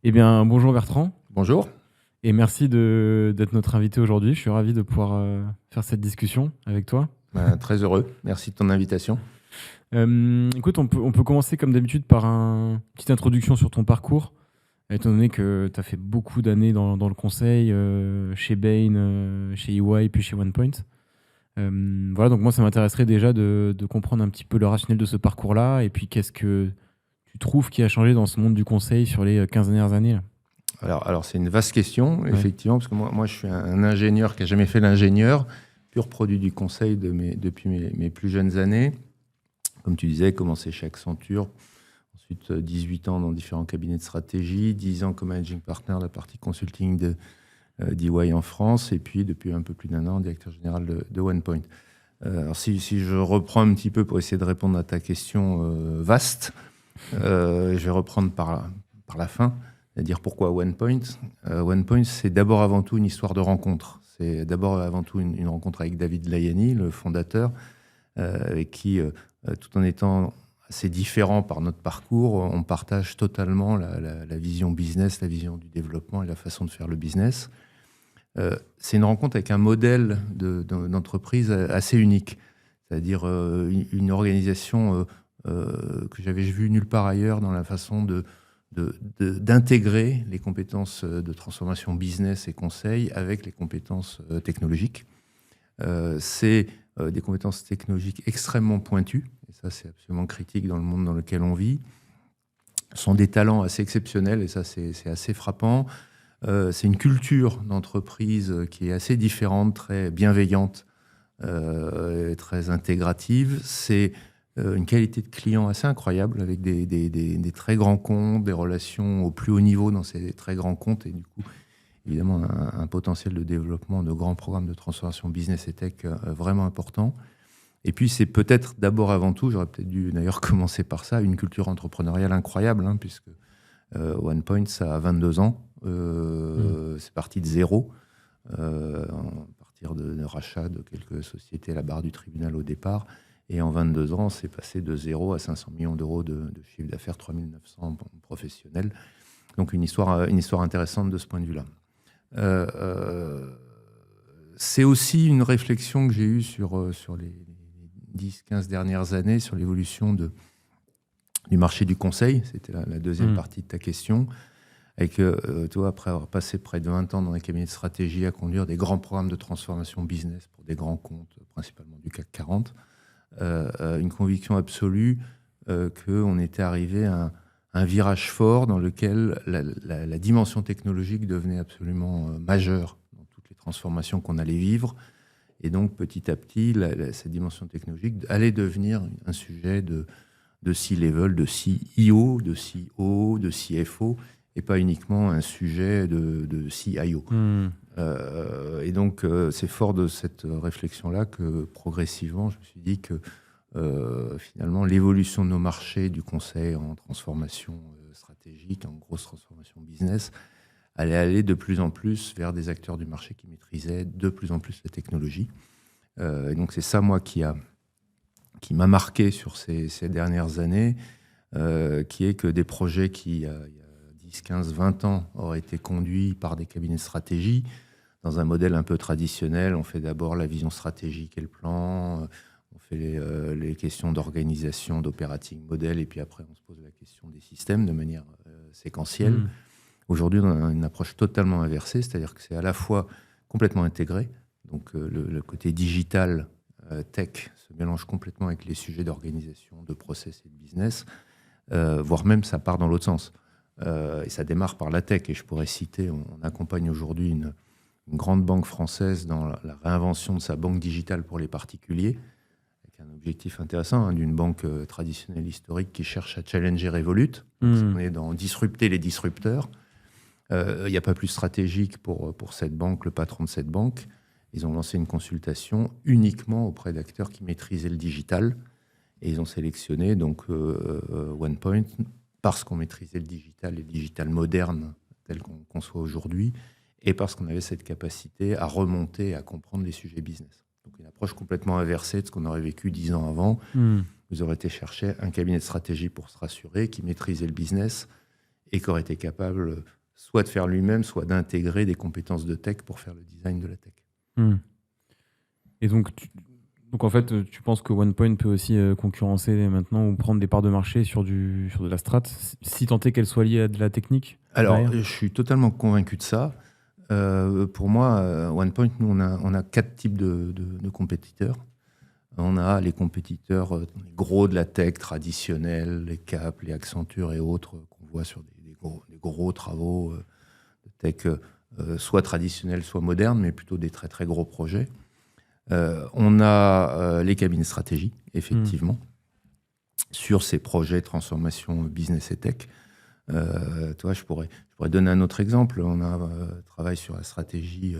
Eh bien, bonjour Bertrand, Bonjour. et merci d'être notre invité aujourd'hui. Je suis ravi de pouvoir faire cette discussion avec toi. Très heureux. Merci de ton invitation. Écoute, on peut commencer comme d'habitude par une petite introduction sur ton parcours, étant donné que tu as fait beaucoup d'années dans le conseil, chez Bain, chez EY, puis chez OnePoint. Voilà, donc moi, ça m'intéresserait déjà de comprendre un petit peu le rationnel de ce parcours-là, et puis qu'est-ce que tu trouves qui a changé dans ce monde du conseil sur les 15 dernières années là. Alors c'est une vaste question, Ouais. effectivement, parce que moi je suis un ingénieur qui n'a jamais fait l'ingénieur, pur produit du conseil depuis mes plus jeunes années. Comme tu disais, commencé chez Accenture, ensuite 18 ans dans différents cabinets de stratégie, 10 ans comme managing partner de la partie consulting d'EY en France, et puis depuis un peu plus d'un an, directeur général de OnePoint. Alors si je reprends un petit peu pour essayer de répondre à ta question vaste, je vais reprendre par la fin, c'est-à-dire pourquoi OnePoint. OnePoint, c'est d'abord avant tout une histoire de rencontre. C'est d'abord avant tout une rencontre avec David Layani, le fondateur, avec qui, tout en étant assez différents par notre parcours, on partage totalement la vision business, la vision du développement et la façon de faire le business. C'est une rencontre avec un modèle d'entreprise assez unique, c'est-à-dire une organisation que j'avais vu nulle part ailleurs dans la façon d'intégrer les compétences de transformation business et conseil avec les compétences technologiques. C'est des compétences technologiques extrêmement pointues, et ça c'est absolument critique dans le monde dans lequel on vit. Ce sont des talents assez exceptionnels, et ça c'est assez frappant. C'est une culture d'entreprise qui est assez différente, très bienveillante, très intégrative. C'est une qualité de client assez incroyable, avec des très grands comptes, des relations au plus haut niveau dans ces très grands comptes, et du coup, évidemment, un potentiel de développement de grands programmes de transformation business et tech vraiment important. Et puis, c'est peut-être d'abord avant tout, j'aurais peut-être dû d'ailleurs commencer par ça, une culture entrepreneuriale incroyable, hein, puisque OnePoint, ça a 22 ans. C'est parti de zéro, à partir de rachat de quelques sociétés à la barre du tribunal au départ. Et en 22 ans, c'est passé de 0 à 500 millions d'euros de chiffre d'affaires, 3900 professionnels. Donc une histoire intéressante de ce point de vue-là. C'est aussi une réflexion que j'ai eue sur les 10-15 dernières années, sur l'évolution du marché du conseil. C'était la deuxième partie de ta question. Avec, toi, après avoir passé près de 20 ans dans les cabinets de stratégie à conduire des grands programmes de transformation business pour des grands comptes, principalement du CAC 40, une conviction absolue qu'on était arrivé à un virage fort dans lequel la dimension technologique devenait absolument majeure dans toutes les transformations qu'on allait vivre. Et donc, petit à petit, cette dimension technologique allait devenir un sujet de C-level, de CEO, de CEO, de CFO, et pas uniquement un sujet de CIO. Et donc, c'est fort de cette réflexion-là que progressivement, je me suis dit que finalement, l'évolution de nos marchés du conseil en transformation stratégique, en grosse transformation business, allait aller de plus en plus vers des acteurs du marché qui maîtrisaient de plus en plus la technologie. Et donc, c'est ça, moi, qui m'a marqué sur ces dernières années, qui est que des projets qui, il y a 10, 15, 20 ans, auraient été conduits par des cabinets de stratégie, dans un modèle un peu traditionnel. On fait d'abord la vision stratégique et le plan, on fait les questions d'organisation, d'operating model, et puis après on se pose la question des systèmes de manière séquentielle. Aujourd'hui, on a une approche totalement inversée, c'est-à-dire que c'est à la fois complètement intégré, donc le côté digital, tech, se mélange complètement avec les sujets d'organisation, de process et de business, voire même ça part dans l'autre sens. Et ça démarre par la tech, et je pourrais citer, on accompagne aujourd'hui une grande banque française dans la réinvention de sa banque digitale pour les particuliers, avec un objectif intéressant, hein, d'une banque traditionnelle historique qui cherche à challenger Revolut. Donc, on est dans disrupter les disrupteurs. Il n'y a pas plus stratégique pour cette banque, le patron de cette banque. Ils ont lancé une consultation uniquement auprès d'acteurs qui maîtrisaient le digital, et ils ont sélectionné donc OnePoint parce qu'on maîtrisait le digital moderne tel qu'on conçoit aujourd'hui, et parce qu'on avait cette capacité à remonter, à comprendre les sujets business. Donc une approche complètement inversée de ce qu'on aurait vécu 10 ans avant. Vous aurez été chercher un cabinet de stratégie pour se rassurer, qui maîtrisait le business et qui aurait été capable soit de faire lui-même, soit d'intégrer des compétences de tech pour faire le design de la tech. Et donc en fait, tu penses que OnePoint peut aussi concurrencer maintenant ou prendre des parts de marché sur de la strat, si tant est qu'elle soit liée à de la technique? Alors, je suis totalement convaincu de ça. Pour moi, OnePoint, nous, on a 4 types de compétiteurs. On a les compétiteurs gros de la tech traditionnelle, les Cap, les Accenture et autres, qu'on voit sur des gros travaux de tech, soit traditionnels, soit modernes, mais plutôt des très très gros projets. On a les cabinets de stratégie, effectivement, sur ces projets de transformation business et tech. Toi, je pourrais donner un autre exemple. On a travaillé sur la stratégie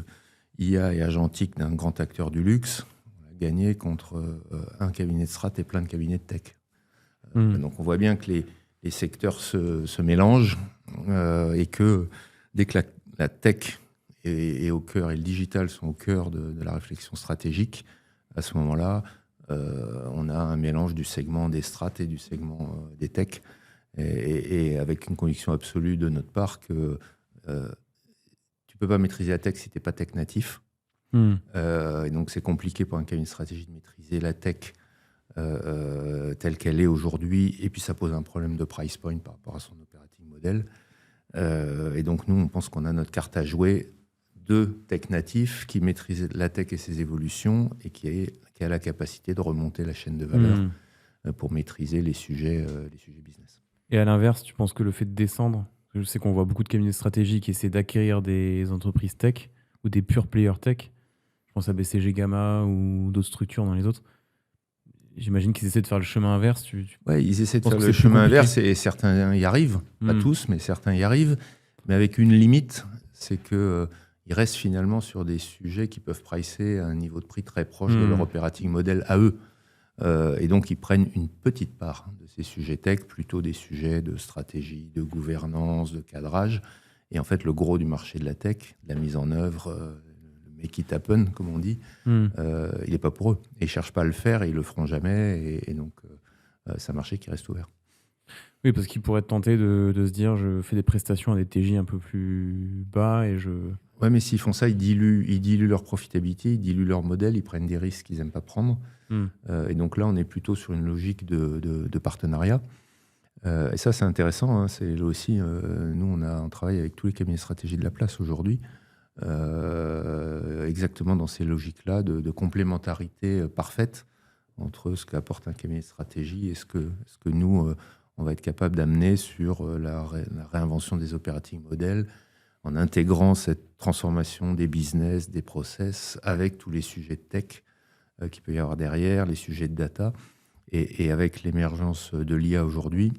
IA et agentique d'un grand acteur du luxe. On a gagné contre un cabinet de strat et plein de cabinets de tech. Donc on voit bien que les secteurs se mélangent et que dès que la tech est au cœur et le digital sont au cœur de la réflexion stratégique, à ce moment-là, on a un mélange du segment des strats et du segment des tech. Et avec une conviction absolue de notre part que tu ne peux pas maîtriser la tech si tu n'es pas tech natif. Et donc, c'est compliqué pour un cabinet de stratégie de maîtriser la tech telle qu'elle est aujourd'hui. Et puis, ça pose un problème de price point par rapport à son operating model. Et donc, nous, on pense qu'on a notre carte à jouer de tech natif qui maîtrise la tech et ses évolutions et qui a la capacité de remonter la chaîne de valeur pour maîtriser les sujets business. Et à l'inverse, tu penses que le fait de descendre, je sais qu'on voit beaucoup de cabinets stratégiques qui essaient d'acquérir des entreprises tech ou des pure players tech. Je pense à BCG Gamma ou d'autres structures dans les autres. J'imagine qu'ils essaient de faire le chemin inverse. Ouais, ils essaient de faire le chemin inverse et certains y arrivent. Pas tous, mais certains y arrivent. Mais avec une limite, c'est qu'ils restent finalement sur des sujets qui peuvent pricer à un niveau de prix très proche de leur operating model à eux. Et donc, ils prennent une petite part de ces sujets tech, plutôt des sujets de stratégie, de gouvernance, de cadrage. Et en fait, le gros du marché de la tech, de la mise en œuvre, le make it happen, comme on dit, il n'est pas pour eux. Et ils ne cherchent pas à le faire et ils ne le feront jamais. Et donc, c'est un marché qui reste ouvert. Oui, parce qu'ils pourraient être tentés de se dire, je fais des prestations à des TJ un peu plus bas et je... Ouais, mais s'ils font ça, ils diluent leur profitabilité, ils diluent leur modèle, ils prennent des risques qu'ils n'aiment pas prendre. Et donc là, on est plutôt sur une logique de partenariat. Et ça, c'est intéressant. Hein. C'est là aussi, nous, on travaille avec tous les cabinets de stratégie de la place aujourd'hui, exactement dans ces logiques-là de complémentarité parfaite entre ce qu'apporte un cabinet de stratégie et ce que nous, on va être capable d'amener sur la réinvention des operating models, en intégrant cette transformation des business, des process, avec tous les sujets de tech qu'il peut y avoir derrière, les sujets de data. Et avec l'émergence de l'IA aujourd'hui,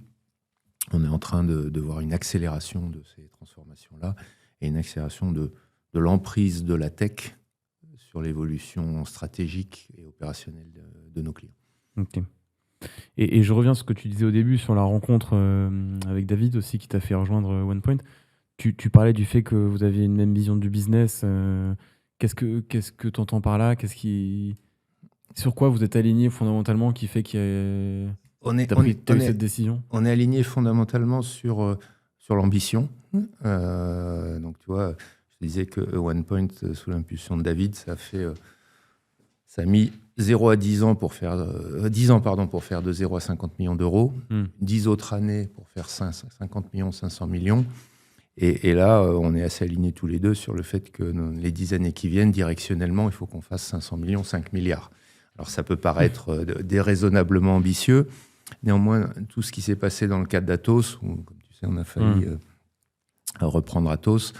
on est en train de voir une accélération de ces transformations-là et une accélération de l'emprise de la tech sur l'évolution stratégique et opérationnelle de nos clients. Ok. Et je reviens à ce que tu disais au début sur la rencontre avec David aussi qui t'a fait rejoindre OnePoint. Tu parlais du fait que vous aviez une même vision du business. Qu'est-ce que tu entends par là? Sur quoi vous êtes aligné fondamentalement qui fait que tu as pris cette décision? On est aligné fondamentalement sur l'ambition. Donc, tu vois, je disais que OnePoint, sous l'impulsion de David, ça a mis 0 à 10 ans pour faire 10 ans pour faire de 0 à 50 millions d'euros, 10 autres années pour faire 50 millions, 500 millions. Et là, on est assez alignés tous les deux sur le fait que les 10 années qui viennent, directionnellement, il faut qu'on fasse 500 millions, 5 milliards. Alors, ça peut paraître déraisonnablement ambitieux. Néanmoins, tout ce qui s'est passé dans le cadre d'Atos, où, comme tu sais, on a failli reprendre Atos,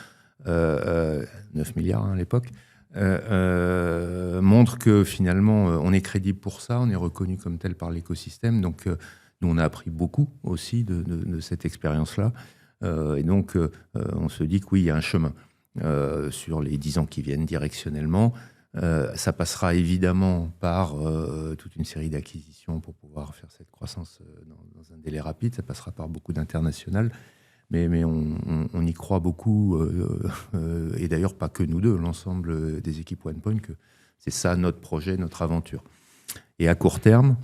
9 milliards à l'époque, montre que finalement, on est crédible pour ça, on est reconnu comme tel par l'écosystème. Donc, nous, on a appris beaucoup aussi de cette expérience-là. Et donc, on se dit que oui, il y a un chemin sur les 10 ans qui viennent directionnellement. Ça passera évidemment par toute une série d'acquisitions pour pouvoir faire cette croissance dans un délai rapide. Ça passera par beaucoup d'international. Mais on y croit beaucoup, et d'ailleurs pas que nous deux, l'ensemble des équipes OnePoint, que c'est ça notre projet, notre aventure. Et à court terme,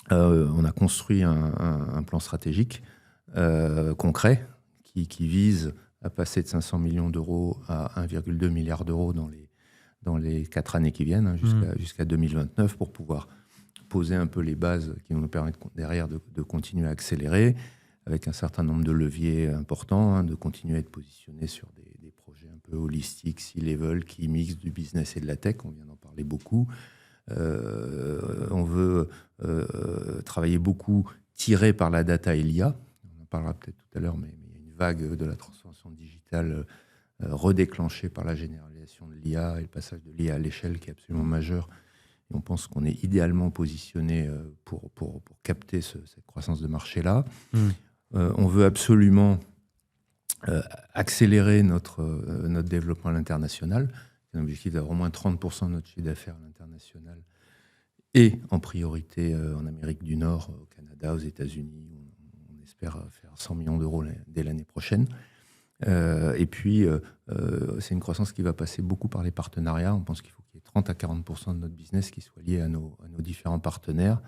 on a construit un plan stratégique concret qui vise à passer de 500 millions d'euros à 1,2 milliard d'euros dans les 4 années qui viennent, jusqu'à 2029, pour pouvoir poser un peu les bases qui vont nous permettre derrière de continuer à accélérer, avec un certain nombre de leviers importants, de continuer à être positionné sur des projets un peu holistiques, C-level, qui mixent du business et de la tech. On vient d'en parler beaucoup. On veut travailler beaucoup tiré par la data et l'IA. On en parlera peut-être tout à l'heure, mais il y a une vague de la transformation digitale redéclenchée par la généralisation de l'IA et le passage de l'IA à l'échelle qui est absolument majeur. Et on pense qu'on est idéalement positionné pour capter cette croissance de marché-là. On veut absolument accélérer notre développement à l'international. C'est un objectif d'avoir au moins 30% de notre chiffre d'affaires à l'international et en priorité en Amérique du Nord, au Canada, aux États-Unis. On espère faire 100 millions d'euros dès l'année prochaine. Et puis, c'est une croissance qui va passer beaucoup par les partenariats. On pense qu'il faut qu'il y ait 30 à 40% de notre business qui soit lié à nos différents partenaires.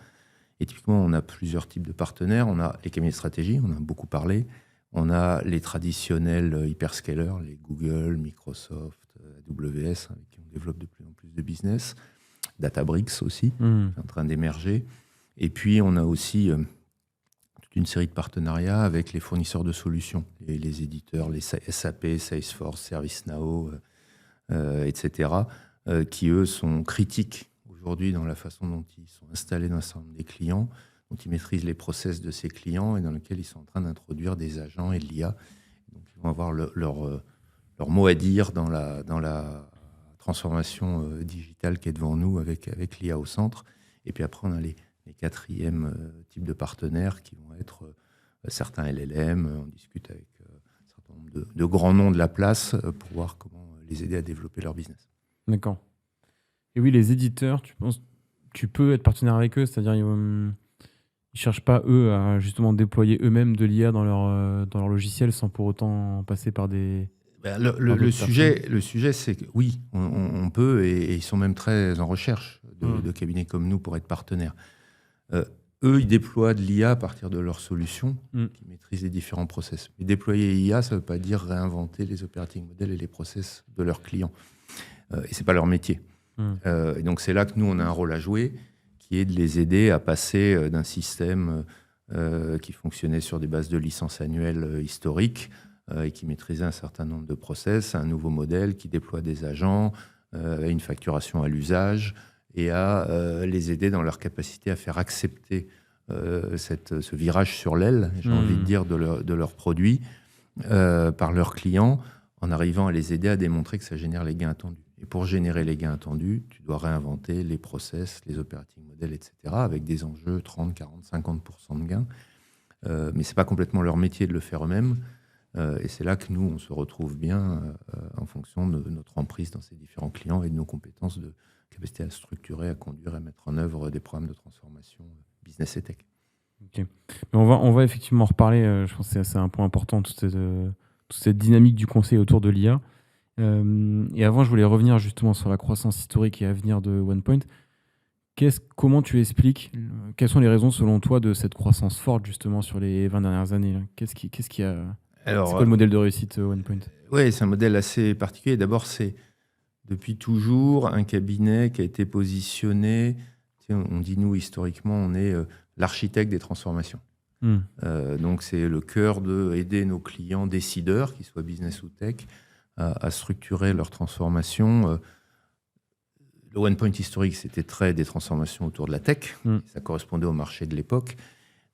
Et typiquement, on a plusieurs types de partenaires. On a les cabinets de stratégie, on en a beaucoup parlé. On a les traditionnels hyperscalers, les Google, Microsoft, AWS, avec qui on développe de plus en plus de business. Databricks aussi, en train d'émerger. Et puis, on a aussi toute une série de partenariats avec les fournisseurs de solutions, les éditeurs, les SAP, Salesforce, ServiceNow, etc., qui, eux, sont critiques aujourd'hui dans la façon dont ils sont installés dans l'ensemble des clients, dont ils maîtrisent les process de ces clients et dans lesquels ils sont en train d'introduire des agents et de l'IA. Donc, ils vont avoir leur mot à dire dans la transformation digitale qui est devant nous avec l'IA au centre. Et puis après, on a les quatrièmes types de partenaires qui vont être certains LLM. On discute avec un certain nombre de grands noms de la place pour voir comment les aider à développer leur business. D'accord. Et oui, les éditeurs, tu peux être partenaire avec eux, c'est-à-dire ils cherchent pas, eux, à justement déployer eux-mêmes de l'IA dans leur logiciel sans pour autant passer par des... Le sujet, c'est que oui, on peut, et ils sont même très en recherche de cabinets comme nous pour être partenaires. Eux, ils déploient de l'IA à partir de leurs solutions, qui maîtrisent les différents process. Mais déployer l'IA, ça ne veut pas dire réinventer les operating models et les process de leurs clients. Et ce n'est pas leur métier. Et donc, c'est là que nous, on a un rôle à jouer, qui est de les aider à passer d'un système qui fonctionnait sur des bases de licences annuelles historiques et qui maîtrisait un certain nombre de process, à un nouveau modèle qui déploie des agents, à une facturation à l'usage, et à les aider dans leur capacité à faire accepter ce virage sur l'aile, j'ai envie de dire, de leurs produits par leurs clients, en arrivant à les aider à démontrer que ça génère les gains attendus. Et pour générer les gains attendus, tu dois réinventer les process, les operating models, etc., avec des enjeux 30, 40, 50% de gains. Mais ce n'est pas complètement leur métier de le faire eux-mêmes. Et c'est là que nous, on se retrouve bien en fonction de notre emprise dans ces différents clients et de nos compétences de capacité à structurer, à conduire, à mettre en œuvre des programmes de transformation business et tech. Okay. Mais on va effectivement en reparler. Je pense que c'est un point important, toute cette dynamique du conseil autour de l'IA. Et avant, je voulais revenir justement sur la croissance historique et à venir de OnePoint. Comment tu expliques, quelles sont les raisons selon toi de cette croissance forte justement sur les 20 dernières années là ? Qu'est-ce qui a... Alors, c'est quoi le modèle de réussite OnePoint ? Oui, c'est un modèle assez particulier. D'abord, c'est depuis toujours un cabinet qui a été positionné, on dit nous historiquement, on est l'architecte des transformations. Donc c'est le cœur d'aider nos clients décideurs, qu'ils soient business ou tech, à structurer leur transformation. Le OnePoint historique, c'était très des transformations autour de la tech. Ça correspondait au marché de l'époque.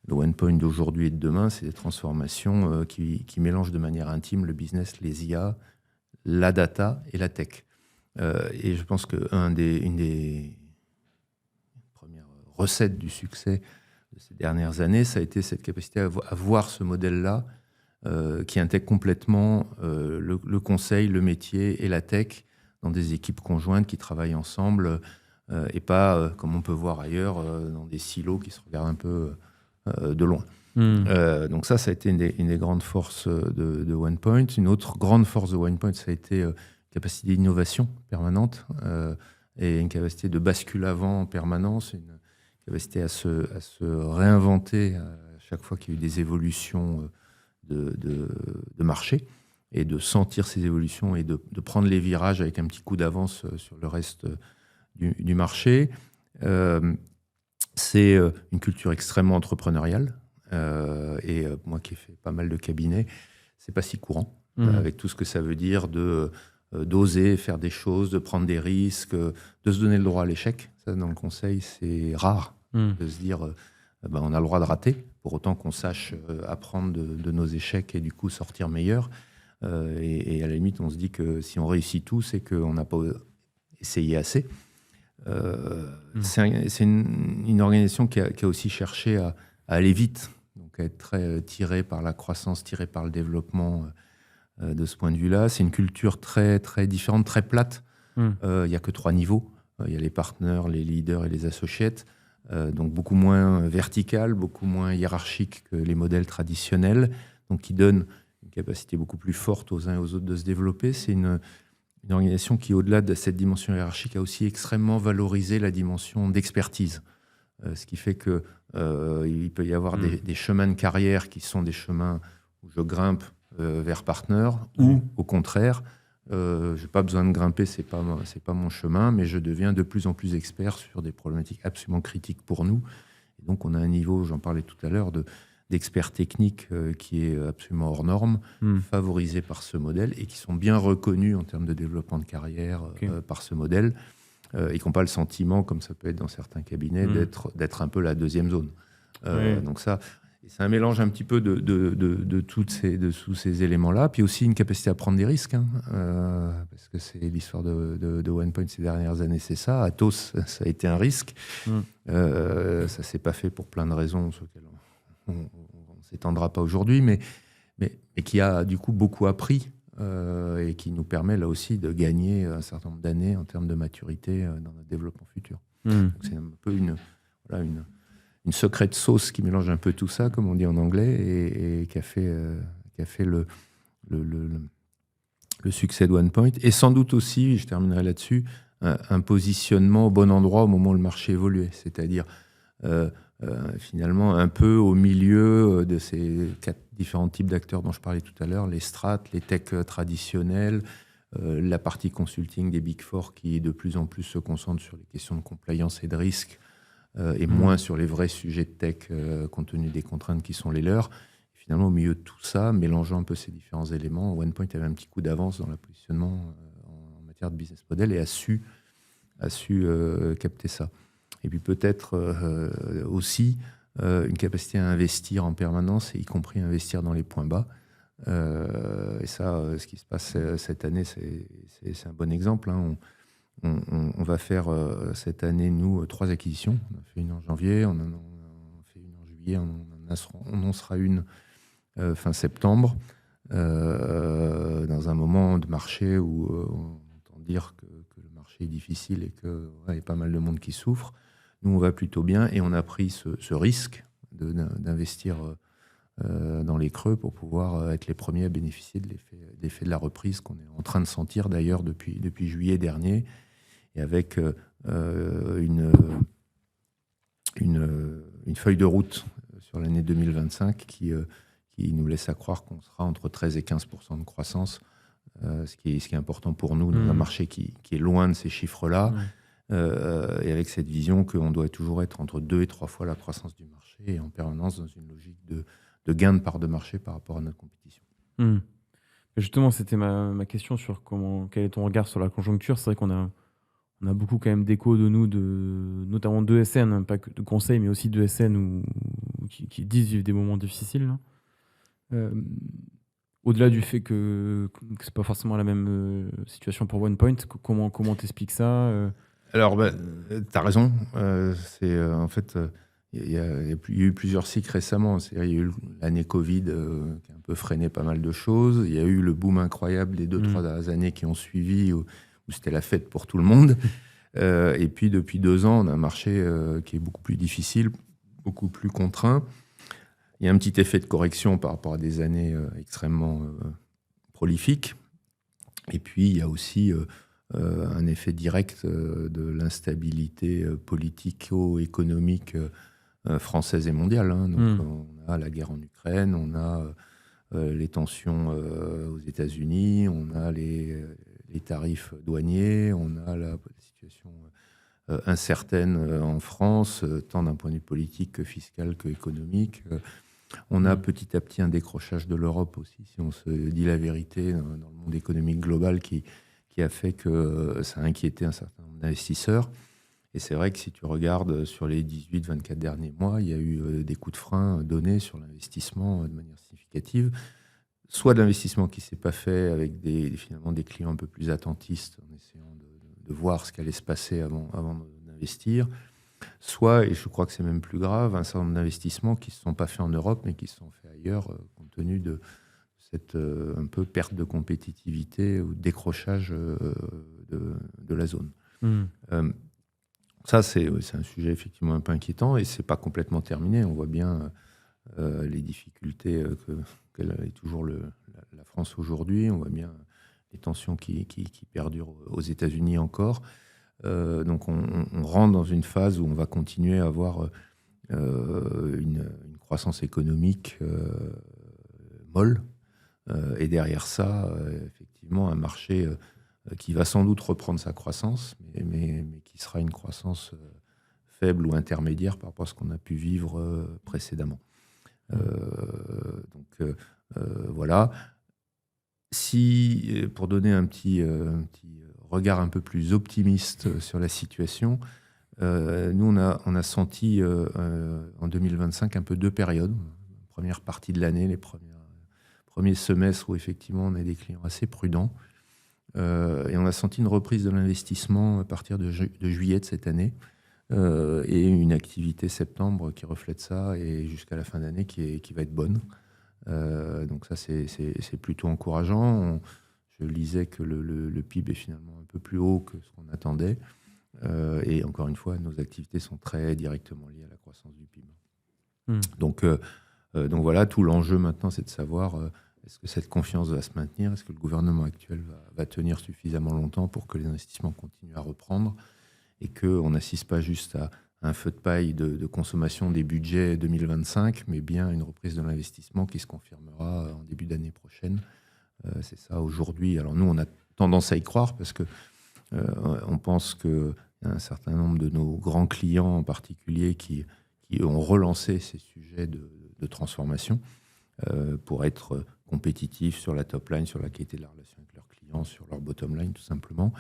Le OnePoint d'aujourd'hui et de demain, c'est des transformations qui mélangent de manière intime le business, les IA, la data et la tech. Et je pense qu'une des premières recettes du succès de ces dernières années, ça a été cette capacité à voir ce modèle-là qui intègre complètement le conseil, le métier et la tech dans des équipes conjointes qui travaillent ensemble et pas, comme on peut voir ailleurs, dans des silos qui se regardent un peu de loin. Donc ça a été une des grandes forces de OnePoint. Une autre grande force de OnePoint, ça a été une capacité d'innovation permanente et une capacité de bascule avant en permanence, une capacité à se réinventer à chaque fois qu'il y a eu des évolutions de marché et de sentir ces évolutions et de prendre les virages avec un petit coup d'avance sur le reste du marché. C'est une culture extrêmement entrepreneuriale. Et moi qui ai fait pas mal de cabinets, c'est pas si courant, avec tout ce que ça veut dire d'oser faire des choses, de prendre des risques, de se donner le droit à l'échec. Ça, dans le conseil, c'est rare de se dire on a le droit de rater, pour autant qu'on sache apprendre de nos échecs et du coup sortir meilleur. Et à la limite, on se dit que si on réussit tout, c'est qu'on n'a pas essayé assez. C'est une organisation qui a aussi cherché à aller vite, donc à être très tiré par la croissance, tiré par le développement de ce point de vue-là. C'est une culture très, très différente, très plate. Il n'y a que 3 niveaux. Il y a les partenaires, les leaders et les associates. Donc beaucoup moins vertical, beaucoup moins hiérarchique que les modèles traditionnels, donc qui donnent une capacité beaucoup plus forte aux uns et aux autres de se développer. C'est une organisation qui, au-delà de cette dimension hiérarchique, a aussi extrêmement valorisé la dimension d'expertise. Ce qui fait qu'il peut y avoir des chemins de carrière qui sont des chemins où je grimpe vers partenaire, ou au contraire, je n'ai pas besoin de grimper, c'est pas mon chemin, mais je deviens de plus en plus expert sur des problématiques absolument critiques pour nous. Et donc on a un niveau, j'en parlais tout à l'heure, d'experts techniques qui est absolument hors norme, favorisé par ce modèle, et qui sont bien reconnus en termes de développement de carrière par ce modèle, et qui n'ont pas le sentiment, comme ça peut être dans certains cabinets, d'être un peu la deuxième zone. Donc ça, c'est un mélange un petit peu de tous ces éléments-là, puis aussi une capacité à prendre des risques, parce que c'est l'histoire de OnePoint ces dernières années, c'est ça. Atos, ça a été un risque. Ça ne s'est pas fait pour plein de raisons sur lesquelles on ne s'étendra pas aujourd'hui, mais qui a du coup beaucoup appris et qui nous permet là aussi de gagner un certain nombre d'années en termes de maturité dans notre développement futur. Donc c'est un peu une secret sauce qui mélange un peu tout ça, comme on dit en anglais, et qui a fait le succès de OnePoint. Et sans doute aussi, je terminerai là-dessus, un positionnement au bon endroit au moment où le marché évoluait. C'est-à-dire, finalement, un peu au milieu de ces 4 différents types d'acteurs dont je parlais tout à l'heure, les strats, les techs traditionnels, la partie consulting des Big Four qui de plus en plus se concentre sur les questions de compliance et de risque, et moins sur les vrais sujets de tech compte tenu des contraintes qui sont les leurs. Et finalement, au milieu de tout ça, mélangeant un peu ces différents éléments, OnePoint avait un petit coup d'avance dans le positionnement en matière de business model et a su capter ça. Et puis peut-être aussi une capacité à investir en permanence, et y compris investir dans les points bas. Et ça, ce qui se passe cette année, c'est un bon exemple. On va faire cette année, nous, 3 acquisitions. On a fait une en janvier, on en fait une en juillet, on en sera une fin septembre, dans un moment de marché où on entend dire que le marché est difficile et qu'il y a pas mal de monde qui souffre. Nous, on va plutôt bien, et on a pris ce risque d'investir dans les creux pour pouvoir être les premiers à bénéficier de l'effet de la reprise qu'on est en train de sentir d'ailleurs depuis juillet dernier, et avec une feuille de route sur l'année 2025 qui nous laisse à croire qu'on sera entre 13 et 15% de croissance, ce qui est important pour nous dans un marché qui est loin de ces chiffres-là, et avec cette vision qu'on doit toujours être entre 2 et 3 fois la croissance du marché, et en permanence dans une logique de gain de part de marché par rapport à notre compétition. Justement, c'était ma question sur quel est ton regard sur la conjoncture. C'est vrai qu'on a beaucoup quand même d'échos de nous, notamment d'ESN, pas que de conseils, mais aussi d'ESN qui disent vivre des moments difficiles. Au-delà du fait que c'est pas forcément la même situation pour OnePoint, comment t'expliques ça Alors, tu as raison. En fait, il y a eu plusieurs cycles récemment. Il y a eu l'année Covid qui a un peu freiné pas mal de choses. Il y a eu le boom incroyable des 2-3 dernières années qui ont suivi, où c'était la fête pour tout le monde. Et puis, depuis 2 ans, on a un marché qui est beaucoup plus difficile, beaucoup plus contraint. Il y a un petit effet de correction par rapport à des années extrêmement prolifiques. Et puis, il y a aussi un effet direct de l'instabilité politico-économique française et mondiale. Donc, on a la guerre en Ukraine, on a les tensions aux États-Unis, on a les tarifs douaniers, on a la situation incertaine en France, tant d'un point de vue politique que fiscal que économique. On a petit à petit un décrochage de l'Europe aussi, si on se dit la vérité, dans le monde économique global qui a fait que ça a inquiété un certain nombre d'investisseurs. Et c'est vrai que si tu regardes sur les 18-24 derniers mois, il y a eu des coups de frein donnés sur l'investissement de manière significative. Soit de l'investissement qui ne s'est pas fait avec finalement des clients un peu plus attentistes en essayant de voir ce qui allait se passer avant d'investir. Soit, et je crois que c'est même plus grave, un certain nombre d'investissements qui ne se sont pas faits en Europe mais qui se sont faits ailleurs compte tenu de cette un peu perte de compétitivité ou décrochage de la zone. Ça, c'est un sujet effectivement un peu inquiétant et c'est pas complètement terminé. On voit bien les difficultés qu'elle est toujours la France aujourd'hui. On voit bien les tensions qui perdurent aux États-Unis encore. Donc on rentre dans une phase où on va continuer à avoir une croissance économique molle. Et derrière ça, effectivement, un marché qui va sans doute reprendre sa croissance, mais qui sera une croissance faible ou intermédiaire par rapport à ce qu'on a pu vivre précédemment. Voilà. Si, pour donner un petit regard un peu plus optimiste sur la situation, nous, on a senti en 2025 un peu deux périodes. Première partie de l'année, les premiers semestres où effectivement on a des clients assez prudents. Et on a senti une reprise de l'investissement à partir de juillet de cette année et une activité septembre qui reflète ça et jusqu'à la fin d'année qui va être bonne. Donc ça, c'est plutôt encourageant. Je lisais que le PIB est finalement un peu plus haut que ce qu'on attendait. Et encore une fois, nos activités sont très directement liées à la croissance du PIB. Donc voilà, tout l'enjeu maintenant, c'est de savoir est-ce que cette confiance va se maintenir, est-ce que le gouvernement actuel va tenir suffisamment longtemps pour que les investissements continuent à reprendre et qu'on n'assiste pas juste à un feu de paille de consommation des budgets 2025, mais bien une reprise de l'investissement qui se confirmera en début d'année prochaine. C'est ça aujourd'hui. Alors nous, on a tendance à y croire parce que on pense qu'il y a un certain nombre de nos grands clients en particulier qui ont relancé ces sujets de transformation pour être compétitifs sur la top line, sur la qualité de la relation avec leurs clients, sur leur bottom line tout simplement.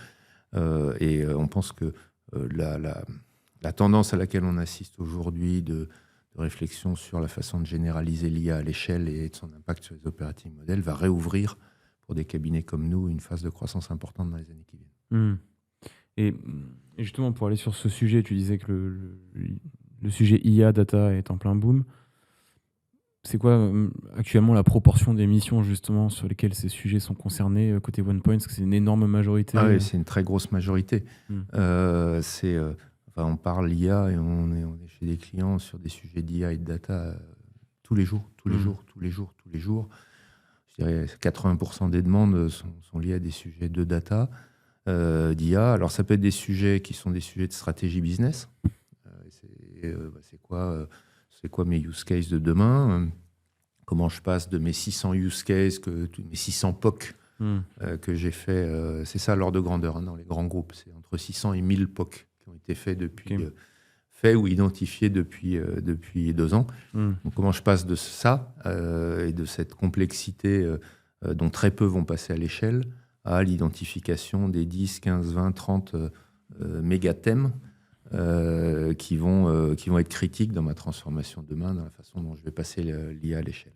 Et on pense que la tendance à laquelle on assiste aujourd'hui de réflexion sur la façon de généraliser l'IA à l'échelle et de son impact sur les operating models va réouvrir pour des cabinets comme nous une phase de croissance importante dans les années qui viennent. Et justement, pour aller sur ce sujet, tu disais que le sujet IA, data est en plein boom. C'est quoi actuellement la proportion des missions justement sur lesquelles ces sujets sont concernés côté OnePoint? Est-ce que c'est une énorme majorité? Oui, c'est une très grosse majorité. On parle IA et on est chez des clients sur des sujets d'IA et de data tous les jours. Je dirais 80% des demandes sont liées à des sujets de data, d'IA. Alors ça peut être des sujets qui sont des sujets de stratégie business. C'est quoi mes use cases de demain? Comment je passe de mes 600 use cases, mes 600 POC que j'ai fait, c'est ça l'ordre de grandeur dans les grands groupes, c'est entre 600 et 1000 POC qui ont été faits faits ou identifiés depuis 2 ans. Donc comment je passe de ça et de cette complexité dont très peu vont passer à l'échelle à l'identification des 10, 15, 20, 30 méga-thèmes qui vont être critiques dans ma transformation demain, dans la façon dont je vais passer l'IA à l'échelle.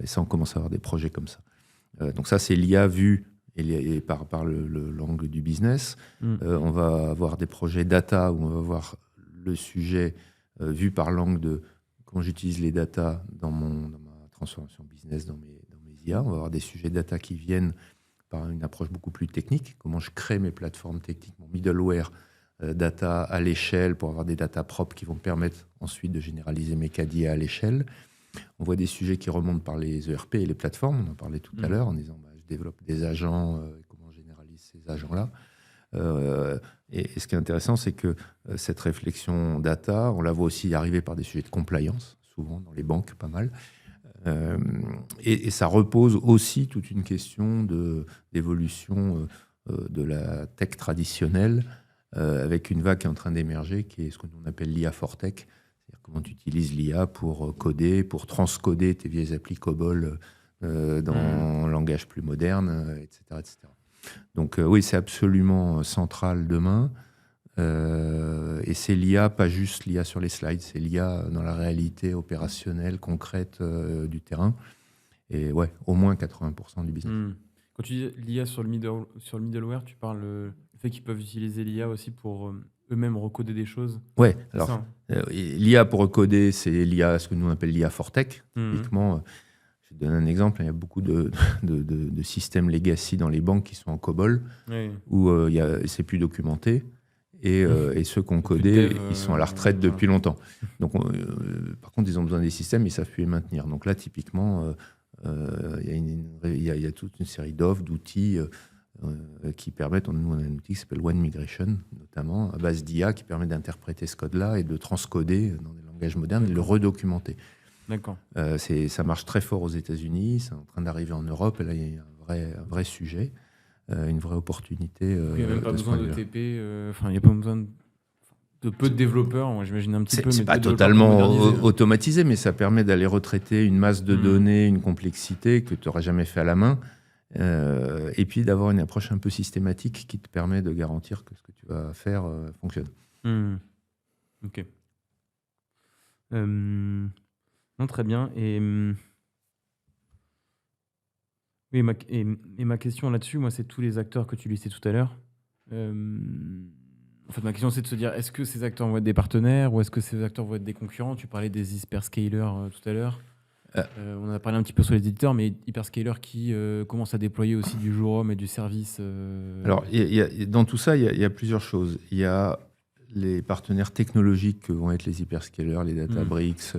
Et ça, on commence à avoir des projets comme ça. Donc ça, c'est l'IA vue et par l'angle du business. On va avoir des projets data où on va voir le sujet vu par l'angle de comment j'utilise les data dans ma transformation business, dans mes IA. On va avoir des sujets data qui viennent par une approche beaucoup plus technique. Comment je crée mes plateformes techniques, mon middleware data à l'échelle pour avoir des data propres qui vont me permettre ensuite de généraliser mes cas d'IA à l'échelle. On voit des sujets qui remontent par les ERP et les plateformes. On en parlait tout à l'heure en disant je développe des agents, comment je généralise ces agents-là. Et ce qui est intéressant, c'est que cette réflexion data, on la voit aussi arriver par des sujets de compliance, souvent dans les banques, pas mal. Et ça repose aussi toute une question d'évolution de la tech traditionnelle, avec une vague qui est en train d'émerger, qui est ce qu'on appelle l'IA for tech. C'est-à-dire comment tu utilises l'IA pour coder, pour transcoder tes vieilles applis COBOL dans un langage plus moderne, etc., etc. Donc oui, c'est absolument central demain. Et c'est l'IA, pas juste l'IA sur les slides, c'est l'IA dans la réalité opérationnelle, concrète du terrain. Et ouais, au moins 80% du business. Quand tu dis l'IA sur le middleware, tu parles le fait qu'ils peuvent utiliser l'IA aussi pour eux-mêmes recoder des choses. Ouais, alors l'IA pour recoder, c'est l'IA, ce que nous on appelle l'IA for tech. Typiquement, je vais te donner un exemple, il y a beaucoup de systèmes legacy dans les banques qui sont en COBOL, où c'est plus documenté. Et ceux qu'on codait, ils sont à la retraite depuis longtemps. Donc, par contre, ils ont besoin des systèmes, ils ne savent plus les maintenir. Donc là, typiquement, il y a toute une série d'outils qui permettent, nous on a un outil qui s'appelle One Migration, notamment à base d'IA, qui permet d'interpréter ce code-là et de transcoder dans des langages modernes et de le redocumenter. D'accord. Ça marche très fort aux États-Unis, c'est en train d'arriver en Europe, et là il y a un vrai sujet, une vraie opportunité. Il n'y a même pas besoin de TP, il n'y a pas besoin de peu de développeurs, moi j'imagine un petit peu. C'est pas totalement automatisé, mais ça permet d'aller retraiter une masse de données, une complexité que tu n'aurais jamais fait à la main, et puis d'avoir une approche un peu systématique qui te permet de garantir que ce que tu vas faire fonctionne. Ok. Non, très bien. Et ma question là-dessus, moi, c'est tous les acteurs que tu listais tout à l'heure. En fait, ma question, c'est de se dire, est-ce que ces acteurs vont être des partenaires ou est-ce que ces acteurs vont être des concurrents? Tu parlais des hyperscalers tout à l'heure. On a parlé un petit peu sur les éditeurs, mais hyperscalers qui commencent à déployer aussi du jour homme et du service. Alors, dans tout ça, il y a plusieurs choses. Il y a les partenaires technologiques que vont être les hyperscalers, les Databricks,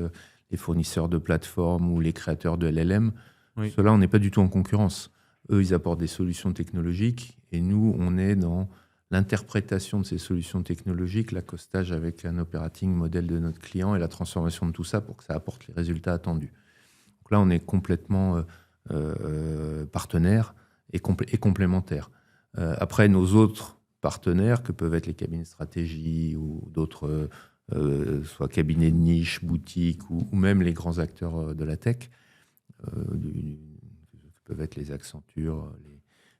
les fournisseurs de plateformes ou les créateurs de LLM. Oui. Ceux-là, on n'est pas du tout en concurrence. Eux, ils apportent des solutions technologiques et nous, on est dans l'interprétation de ces solutions technologiques, l'accostage avec un operating model de notre client et la transformation de tout ça pour que ça apporte les résultats attendus. Donc là, on est complètement partenaires et complémentaires. Après, nos autres partenaires, que peuvent être les cabinets de stratégie ou d'autres, soit cabinets de niche, boutiques ou même les grands acteurs de la tech, que peuvent être les Accenture,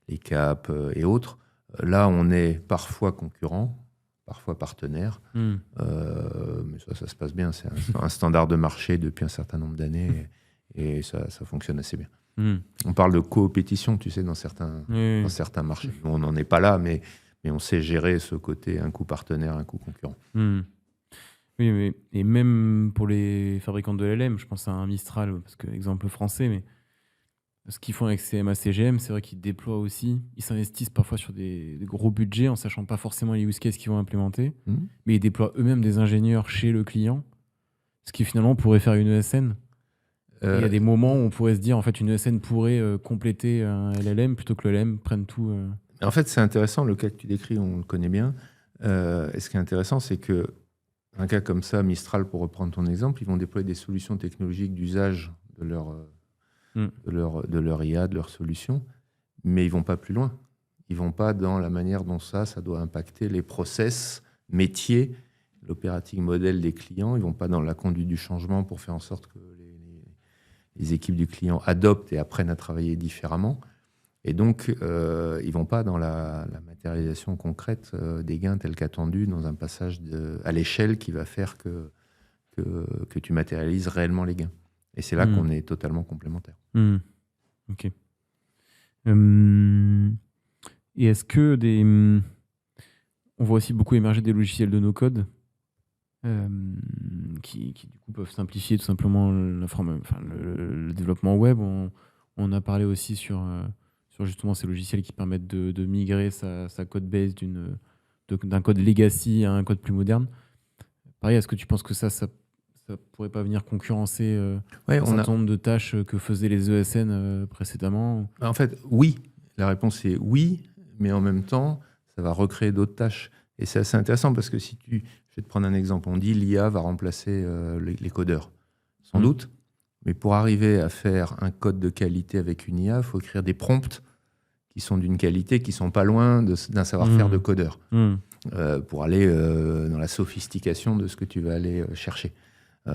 les Cap et autres. Là, on est parfois concurrents, parfois partenaires, mais ça se passe bien. C'est un standard de marché depuis un certain nombre d'années et ça fonctionne assez bien. On parle de coopétition, tu sais, dans certains marchés. Nous, on n'en est pas là, mais on sait gérer ce côté un coup partenaire, un coup concurrent. Oui, mais, et même pour les fabricants de LLM, je pense à un Mistral, parce que exemple français, mais ce qu'ils font avec CMA CGM, c'est vrai qu'ils déploient aussi, ils s'investissent parfois sur des gros budgets en sachant pas forcément les use cases qu'ils vont implémenter, mais ils déploient eux-mêmes des ingénieurs chez le client, ce qui finalement pourrait faire une ESN. Il y a des moments où on pourrait se dire en fait une ESN pourrait compléter un LLM plutôt que le LLM prenne tout. En fait, c'est intéressant, le cas que tu décris, on le connaît bien. Et ce qui est intéressant, c'est que un cas comme ça, Mistral, pour reprendre ton exemple, ils vont déployer des solutions technologiques d'usage de leur IA, de leur solution, mais ils ne vont pas plus loin. Ils ne vont pas dans la manière dont ça doit impacter les process métiers, l'operating model des clients. Ils ne vont pas dans la conduite du changement pour faire en sorte que les équipes du client adoptent et apprennent à travailler différemment. Et donc, ils ne vont pas dans la matérialisation concrète des gains tels qu'attendus dans un passage à l'échelle qui va faire que tu matérialises réellement les gains. Et c'est là qu'on est totalement complémentaires. Ok. Et est-ce que on voit aussi beaucoup émerger des logiciels de no-code qui du coup peuvent simplifier tout simplement le développement web. On a parlé aussi sur justement ces logiciels qui permettent de migrer sa code base d'un code legacy à un code plus moderne. Pareil, est-ce que tu penses que ça pourrait pas venir concurrencer un certain nombre de tâches que faisaient les ESN précédemment? En fait, oui. La réponse est oui, mais en même temps, ça va recréer d'autres tâches. Et c'est assez intéressant parce que je vais te prendre un exemple. On dit l'IA va remplacer les codeurs. Sans doute. Mais pour arriver à faire un code de qualité avec une IA, il faut écrire des prompts qui sont d'une qualité qui sont pas loin d'un savoir-faire de codeur, pour aller dans la sophistication de ce que tu vas aller chercher.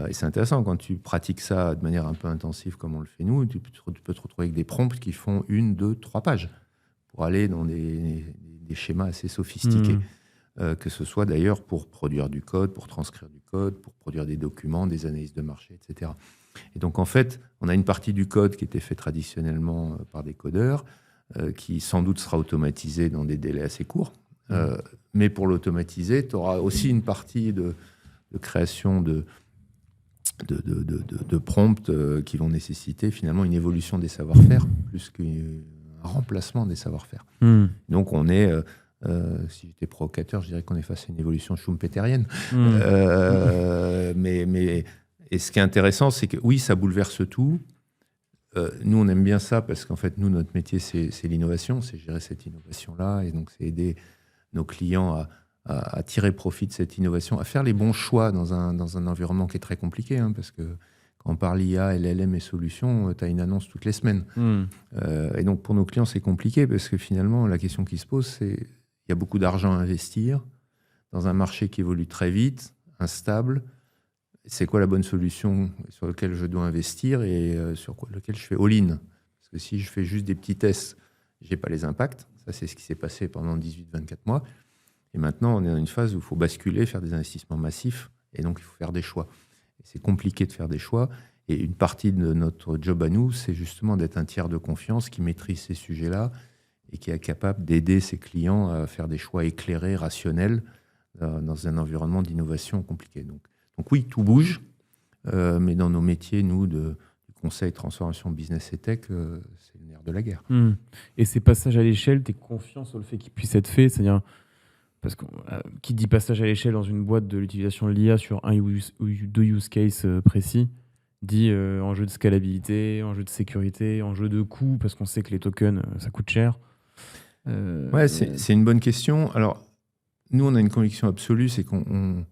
Et c'est intéressant, quand tu pratiques ça de manière un peu intensive comme on le fait nous, tu peux te retrouver avec des prompts qui font 1, 2, 3 pages pour aller dans des schémas assez sophistiqués. Que ce soit d'ailleurs pour produire du code, pour transcrire du code, pour produire des documents, des analyses de marché, etc. Et donc en fait, on a une partie du code qui était fait traditionnellement par des codeurs, qui sans doute sera automatisée dans des délais assez courts. Mais pour l'automatiser, tu auras aussi une partie de création de prompts qui vont nécessiter finalement une évolution des savoir-faire plus qu'un remplacement des savoir-faire. Donc on est... si j'étais provocateur, je dirais qu'on est face à une évolution schumpeterienne. Et ce qui est intéressant, c'est que oui, ça bouleverse tout. Nous, on aime bien ça parce qu'en fait, nous, notre métier, c'est l'innovation, c'est gérer cette innovation-là. Et donc, c'est aider nos clients à tirer profit de cette innovation, à faire les bons choix dans un environnement qui est très compliqué. Parce que quand on parle IA, LLM et solutions, tu as une annonce toutes les semaines. Et donc, pour nos clients, c'est compliqué parce que finalement, la question qui se pose, c'est il y a beaucoup d'argent à investir dans un marché qui évolue très vite, instable. C'est quoi la bonne solution sur laquelle je dois investir et sur laquelle je fais all-in? Parce que si je fais juste des petits tests, je n'ai pas les impacts. Ça, c'est ce qui s'est passé pendant 18-24 mois. Et maintenant, on est dans une phase où il faut basculer, faire des investissements massifs. Et donc, il faut faire des choix. Et c'est compliqué de faire des choix. Et une partie de notre job à nous, c'est justement d'être un tiers de confiance qui maîtrise ces sujets-là et qui est capable d'aider ses clients à faire des choix éclairés, rationnels, dans un environnement d'innovation compliqué. Donc oui, tout bouge, mais dans nos métiers, nous, du conseil, transformation, business et tech, c'est le nerf de la guerre. Et ces passages à l'échelle, tu es confiant sur le fait qu'ils puissent être faits? C'est-à-dire, parce que qui dit passage à l'échelle dans une boîte de l'utilisation de l'IA sur un ou deux use cases précis, dit enjeu de scalabilité, enjeu de sécurité, enjeu de coût, parce qu'on sait que les tokens, ça coûte cher. Ouais, c'est une bonne question. Alors, nous, on a une conviction absolue, c'est qu'on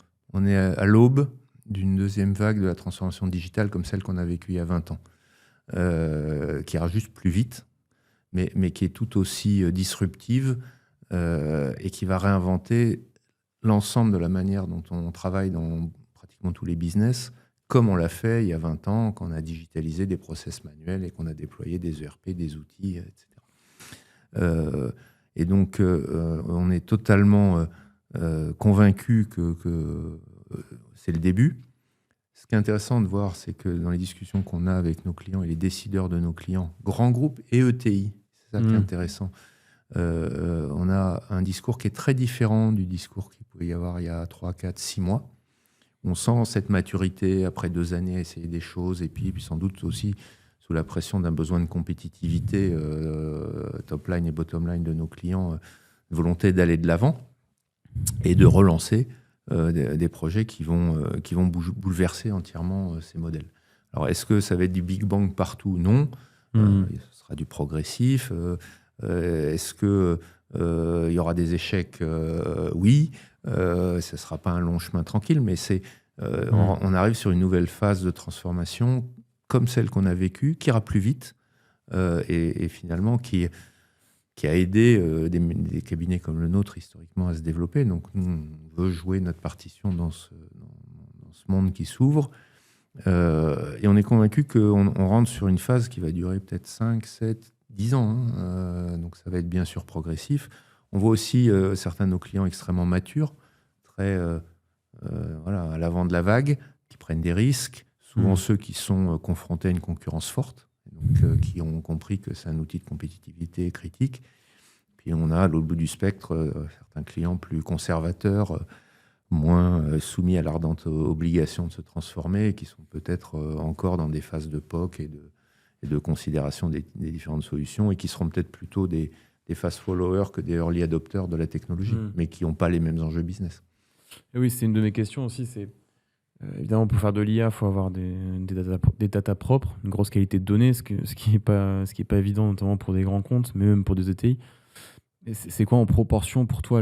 est à l'aube d'une deuxième vague de la transformation digitale comme celle qu'on a vécue il y a 20 ans, qui ira juste plus vite, mais qui est tout aussi disruptive et qui va réinventer l'ensemble de la manière dont on travaille dans pratiquement tous les business, comme on l'a fait il y a 20 ans, quand on a digitalisé des process manuels et qu'on a déployé des ERP, des outils, etc. Et donc, on est totalement convaincu que c'est le début. Ce qui est intéressant de voir, c'est que dans les discussions qu'on a avec nos clients et les décideurs de nos clients, grands groupes et ETI, c'est ça qui est intéressant, on a un discours qui est très différent du discours qu'il pouvait y avoir il y a 3, 4, 6 mois. On sent cette maturité après 2 années à essayer des choses et puis sans doute aussi sous la pression d'un besoin de compétitivité top line et bottom line de nos clients, volonté d'aller de l'avant et de relancer des projets qui vont bouleverser entièrement ces modèles. Alors, est-ce que ça va être du Big Bang partout? Non. Ce sera du progressif. Est-ce qu'il y aura des échecs? Oui. Ce ne sera pas un long chemin tranquille, mais on arrive sur une nouvelle phase de transformation comme celle qu'on a vécue, qui ira plus vite et finalement qui a aidé des cabinets comme le nôtre historiquement à se développer. Donc nous, on veut jouer notre partition dans ce monde qui s'ouvre et on est convaincu qu'on rentre sur une phase qui va durer peut-être 5, 7, 10 ans. Donc ça va être bien sûr progressif. On voit aussi certains de nos clients extrêmement matures, très à l'avant de la vague, qui prennent des risques. Souvent ceux qui sont confrontés à une concurrence forte, donc qui ont compris que c'est un outil de compétitivité critique. Puis on a à l'autre bout du spectre certains clients plus conservateurs, moins soumis à l'ardente obligation de se transformer, et qui sont peut-être encore dans des phases de POC et de considération des différentes solutions, et qui seront peut-être plutôt des fast followers que des early adopters de la technologie, mais qui n'ont pas les mêmes enjeux business. Et oui, c'est une de mes questions aussi, c'est évidemment, pour faire de l'IA, il faut avoir des data propres, une grosse qualité de données, ce qui n'est pas évident, notamment pour des grands comptes, mais même pour des ETI. Et c'est quoi en proportion pour toi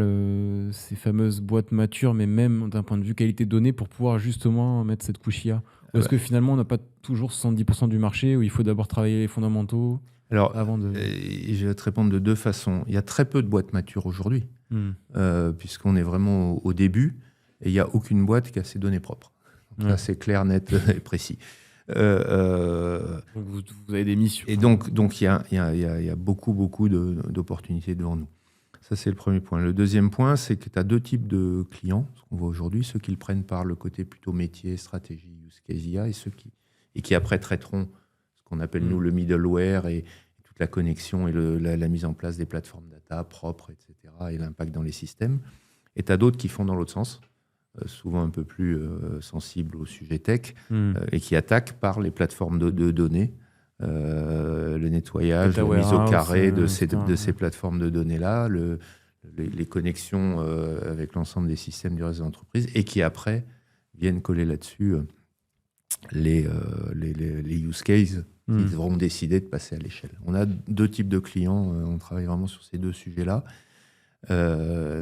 ces fameuses boîtes matures, mais même d'un point de vue qualité de données, pour pouvoir justement mettre cette couche IA Est-ce que finalement, on n'a pas toujours 70% du marché où il faut d'abord travailler les fondamentaux avant de... Je vais te répondre de deux façons. Il y a très peu de boîtes matures aujourd'hui, puisqu'on est vraiment au début, et il n'y a aucune boîte qui a ses données propres. Donc ça, c'est clair, net et précis. Donc vous avez des missions. Et donc il y a beaucoup d'opportunités devant nous. Ça, c'est le premier point. Le deuxième point, c'est que tu as deux types de clients, ce qu'on voit aujourd'hui, ceux qui le prennent par le côté plutôt métier, stratégie, use case IA, et qui après traiteront ce qu'on appelle, nous, le middleware et toute la connexion et la mise en place des plateformes data propres, etc., et l'impact dans les systèmes. Et tu as d'autres qui font dans l'autre sens, souvent un peu plus sensibles au sujet tech, et qui attaquent par les plateformes de données, le nettoyage, la mise au carré de ces plateformes de données-là, les connexions avec l'ensemble des systèmes du reste de l'entreprise, et qui après viennent coller là-dessus les use cases qui devront décider de passer à l'échelle. On a deux types de clients, on travaille vraiment sur ces deux sujets-là. Et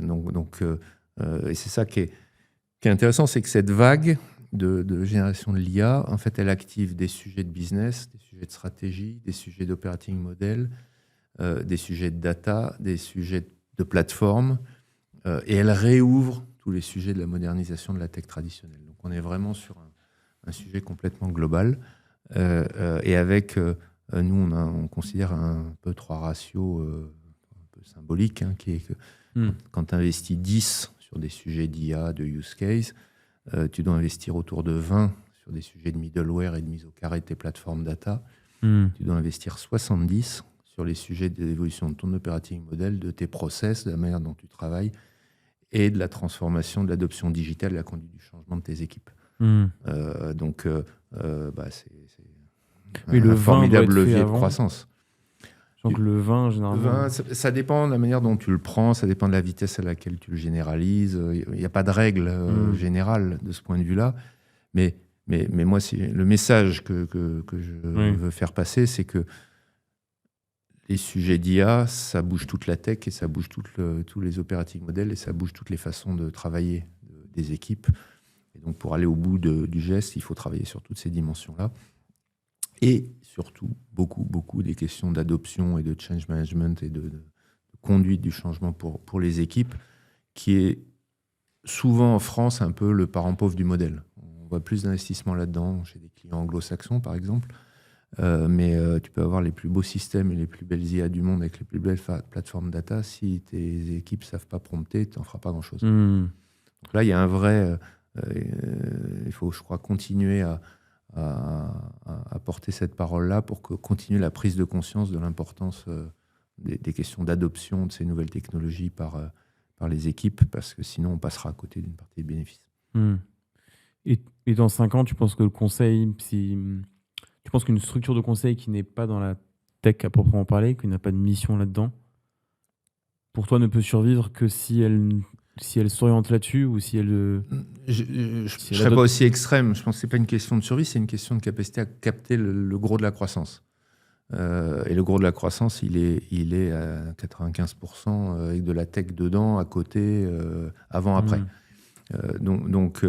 c'est ça qui est intéressant, c'est que cette vague de génération de l'IA, en fait, elle active des sujets de business, des sujets de stratégie, des sujets d'operating model, des sujets de data, des sujets de plateforme, et elle réouvre tous les sujets de la modernisation de la tech traditionnelle. Donc on est vraiment sur un sujet complètement global, et avec, nous, on considère un peu 3 ratios un peu symboliques, qui est que quand tu investis 10 sur des sujets d'IA, de use case, tu dois investir autour de 20 sur des sujets de middleware et de mise au carré de tes plateformes data. Tu dois investir 70 sur les sujets de l'évolution de ton operating model, de tes process, de la manière dont tu travailles, et de la transformation, de l'adoption digitale, de la conduite du changement de tes équipes. C'est un formidable levier de croissance. Donc le vin, généralement... Ça dépend de la manière dont tu le prends, ça dépend de la vitesse à laquelle tu le généralises. Il n'y a pas de règle générale de ce point de vue-là. Mais moi, le message que je veux faire passer, c'est que les sujets d'IA, ça bouge toute la tech et ça bouge tous les operating models et ça bouge toutes les façons de travailler des équipes. Et donc, pour aller au bout du geste, il faut travailler sur toutes ces dimensions-là. Et surtout, beaucoup des questions d'adoption et de change management et de conduite du changement pour les équipes, qui est souvent en France un peu le parent pauvre du modèle. On voit plus d'investissement là-dedans chez des clients anglo-saxons, par exemple. Mais tu peux avoir les plus beaux systèmes et les plus belles IA du monde avec les plus belles plateformes data. Si tes équipes ne savent pas prompter, tu n'en feras pas grand-chose. Donc là, il y a un vrai... il faut, je crois, continuer à porter cette parole-là pour continuer la prise de conscience de l'importance des questions d'adoption de ces nouvelles technologies par les équipes, parce que sinon on passera à côté d'une partie des bénéfices. Et dans 5 ans, tu penses que le conseil, tu penses qu'une structure de conseil qui n'est pas dans la tech à proprement parler, qui n'a pas de mission là-dedans, pour toi ne peut survivre que si elle s'oriente là-dessus ou si elle... Je ne serais pas aussi extrême. Je pense que ce n'est pas une question de survie, c'est une question de capacité à capter le gros de la croissance. Et le gros de la croissance, il est à 95% avec de la tech dedans, à côté, avant, après. Donc,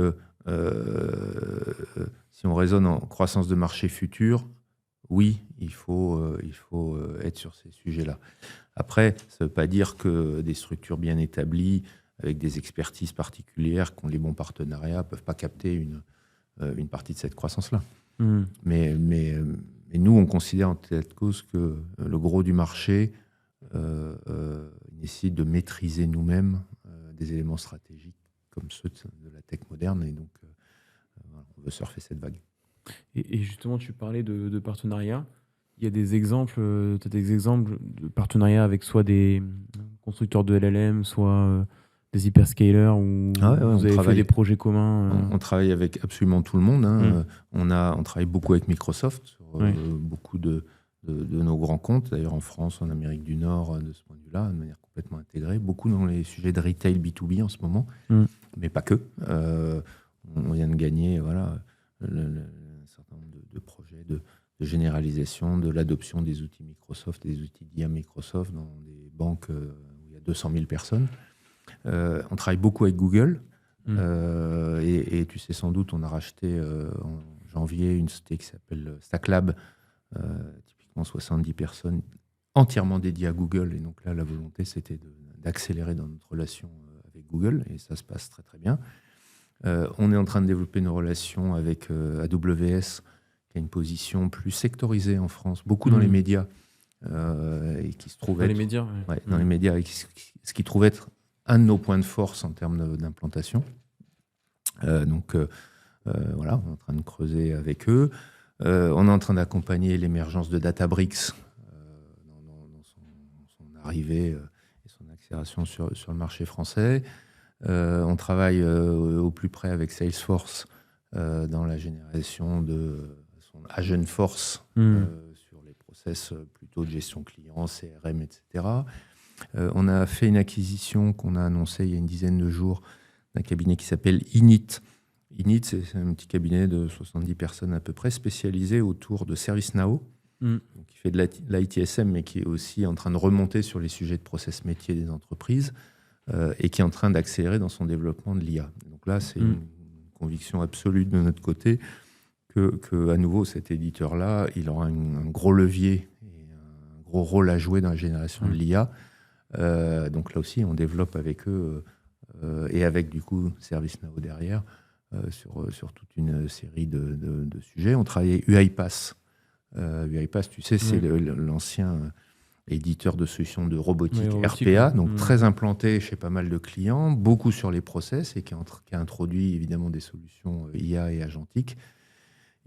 si on raisonne en croissance de marché futur, oui, il faut être sur ces sujets-là. Après, ça ne veut pas dire que des structures bien établies, avec des expertises particulières, qui ont les bons partenariats, ne peuvent pas capter une partie de cette croissance-là. Mais nous, on considère en telle cause que le gros du marché nécessite de maîtriser nous-mêmes des éléments stratégiques comme ceux de la tech moderne. Et donc, on veut surfer cette vague. Et justement, tu parlais de partenariats. Il y a des exemples, tu as des exemples de partenariats avec soit des constructeurs de LLM, soit... des hyperscalers où vous avez fait des projets communs On travaille avec absolument tout le monde. On travaille beaucoup avec Microsoft sur beaucoup de nos grands comptes, d'ailleurs en France, en Amérique du Nord, de ce point de vue-là, de manière complètement intégrée. Beaucoup dans les sujets de retail B2B en ce moment, mais pas que. On vient de gagner un certain nombre de projets de généralisation, de l'adoption des outils Microsoft, des outils d'IA Microsoft dans des banques où il y a 200 000 personnes. On travaille beaucoup avec Google et tu sais sans doute, on a racheté en janvier une société qui s'appelle StackLab, typiquement 70 personnes entièrement dédiées à Google. Et donc là, la volonté, c'était d'accélérer dans notre relation avec Google, et ça se passe très très bien. On est en train de développer nos relations avec AWS, qui a une position plus sectorisée en France, beaucoup dans les médias, et qui se trouve dans les médias, dans les médias, et ce qui trouve être un de nos points de force en termes d'implantation. Donc voilà, on est en train de creuser avec eux. On est en train d'accompagner l'émergence de Databricks dans son arrivée et son accélération sur le marché français. On travaille au plus près avec Salesforce dans la génération de son Agentforce sur les process plutôt de gestion client, CRM, etc. On a fait une acquisition qu'on a annoncée il y a une dizaine de jours d'un cabinet qui s'appelle Init. Init, c'est un petit cabinet de 70 personnes à peu près, spécialisé autour de ServiceNow, qui fait de l'ITSM, mais qui est aussi en train de remonter sur les sujets de process métier des entreprises, et qui est en train d'accélérer dans son développement de l'IA. Donc là, c'est une conviction absolue de notre côté que à nouveau, cet éditeur-là, il aura un gros levier et un gros rôle à jouer dans la génération de l'IA. Donc là aussi, on développe avec eux et avec du coup ServiceNow derrière sur toute une série de sujets. On travaillait UiPath. UiPath, tu sais, c'est l'ancien éditeur de solutions de robotique, RPA, donc très implanté chez pas mal de clients, beaucoup sur les process, et qui a introduit évidemment des solutions IA et agentiques,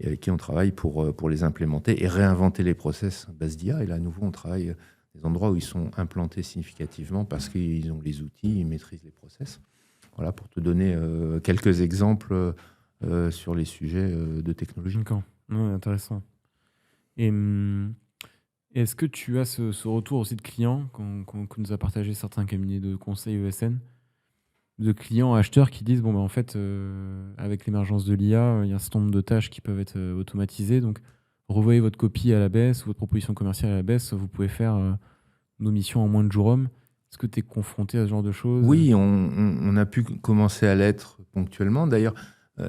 et avec qui on travaille pour les implémenter et réinventer les process à base d'IA. Et là, à nouveau, on travaille des endroits où ils sont implantés significativement parce qu'ils ont les outils, ils maîtrisent les process. Voilà, pour te donner quelques exemples sur les sujets de technologie. D'accord, intéressant. Et est-ce que tu as ce retour aussi de clients que nous a partagé certains cabinets de conseil ESN, de clients acheteurs qui disent en fait, avec l'émergence de l'IA, il y a un certain nombre de tâches qui peuvent être automatisées, donc revoyez votre copie à la baisse ou votre proposition commerciale à la baisse, vous pouvez faire nos missions en moins de jours hommes. Est-ce que tu es confronté à ce genre de choses ? Oui, on a pu commencer à l'être ponctuellement. D'ailleurs,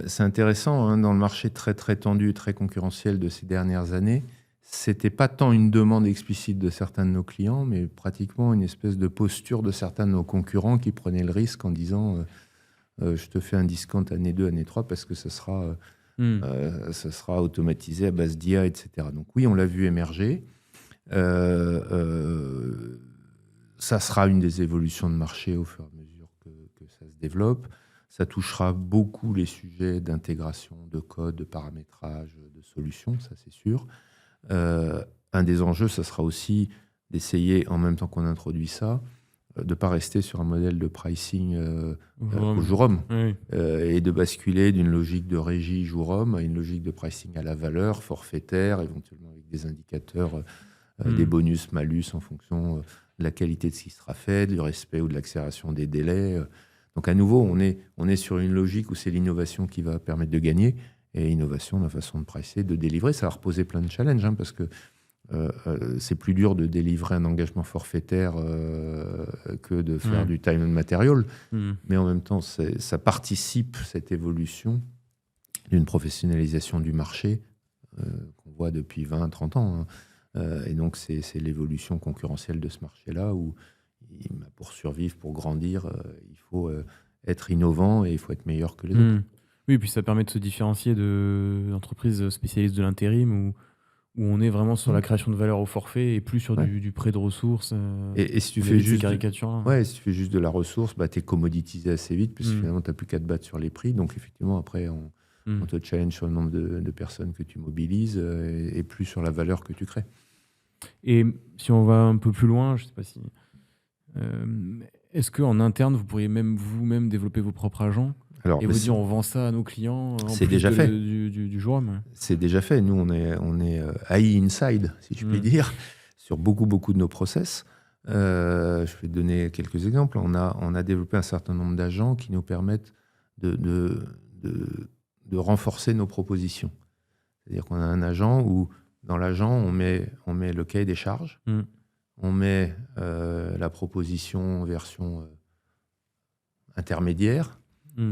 c'est intéressant, dans le marché très très tendu, très concurrentiel de ces dernières années, c'était pas tant une demande explicite de certains de nos clients, mais pratiquement une espèce de posture de certains de nos concurrents qui prenaient le risque en disant je te fais un discount année 2, année 3 parce que ça sera automatisé à base d'IA, etc. Donc oui, on l'a vu émerger. Ça sera une des évolutions de marché au fur et à mesure que ça se développe. Ça touchera beaucoup les sujets d'intégration, de code, de paramétrage, de solutions, ça c'est sûr. Un des enjeux, ça sera aussi d'essayer, en même temps qu'on introduit ça, de ne pas rester sur un modèle de pricing au jour homme, et de basculer d'une logique de régie jour homme à une logique de pricing à la valeur, forfaitaire, éventuellement avec des indicateurs, des bonus, malus en fonction de la qualité de ce qui sera fait, du respect ou de l'accélération des délais. Donc à nouveau, on est sur une logique où c'est l'innovation qui va permettre de gagner, et innovation dans la façon de pricer, de délivrer. Ça va reposer plein de challenges, parce que c'est plus dur de délivrer un engagement forfaitaire que de faire du time and material. Mais en même temps, ça participe, cette évolution, d'une professionnalisation du marché qu'on voit depuis 20-30 ans. Et donc, c'est l'évolution concurrentielle de ce marché-là où, pour survivre, pour grandir, il faut être innovant et il faut être meilleur que les autres. Oui, puis ça permet de se différencier d'entreprises spécialistes de l'intérim où on est vraiment sur la création de valeur au forfait et plus sur du prêt de ressources. Et si tu fais juste si tu fais juste de la ressource, tu es commoditisé assez vite puisque finalement tu n'as plus qu'à te battre sur les prix. Donc effectivement, après, on te challenge sur le nombre de personnes que tu mobilises et plus sur la valeur que tu crées. Et si on va un peu plus loin, je ne sais pas si... est-ce qu'en interne, vous pourriez même vous-même développer vos propres agents ? Alors, et vous dire, on vend ça à nos clients en c'est plus déjà fait. Du jour homme. C'est déjà fait. Nous, on est AI inside, si je puis dire, sur beaucoup de nos process. Je vais te donner quelques exemples. On a développé un certain nombre d'agents qui nous permettent de renforcer nos propositions. C'est-à-dire qu'on a un agent où, dans l'agent, on met le cahier des charges, on met la proposition en version intermédiaire.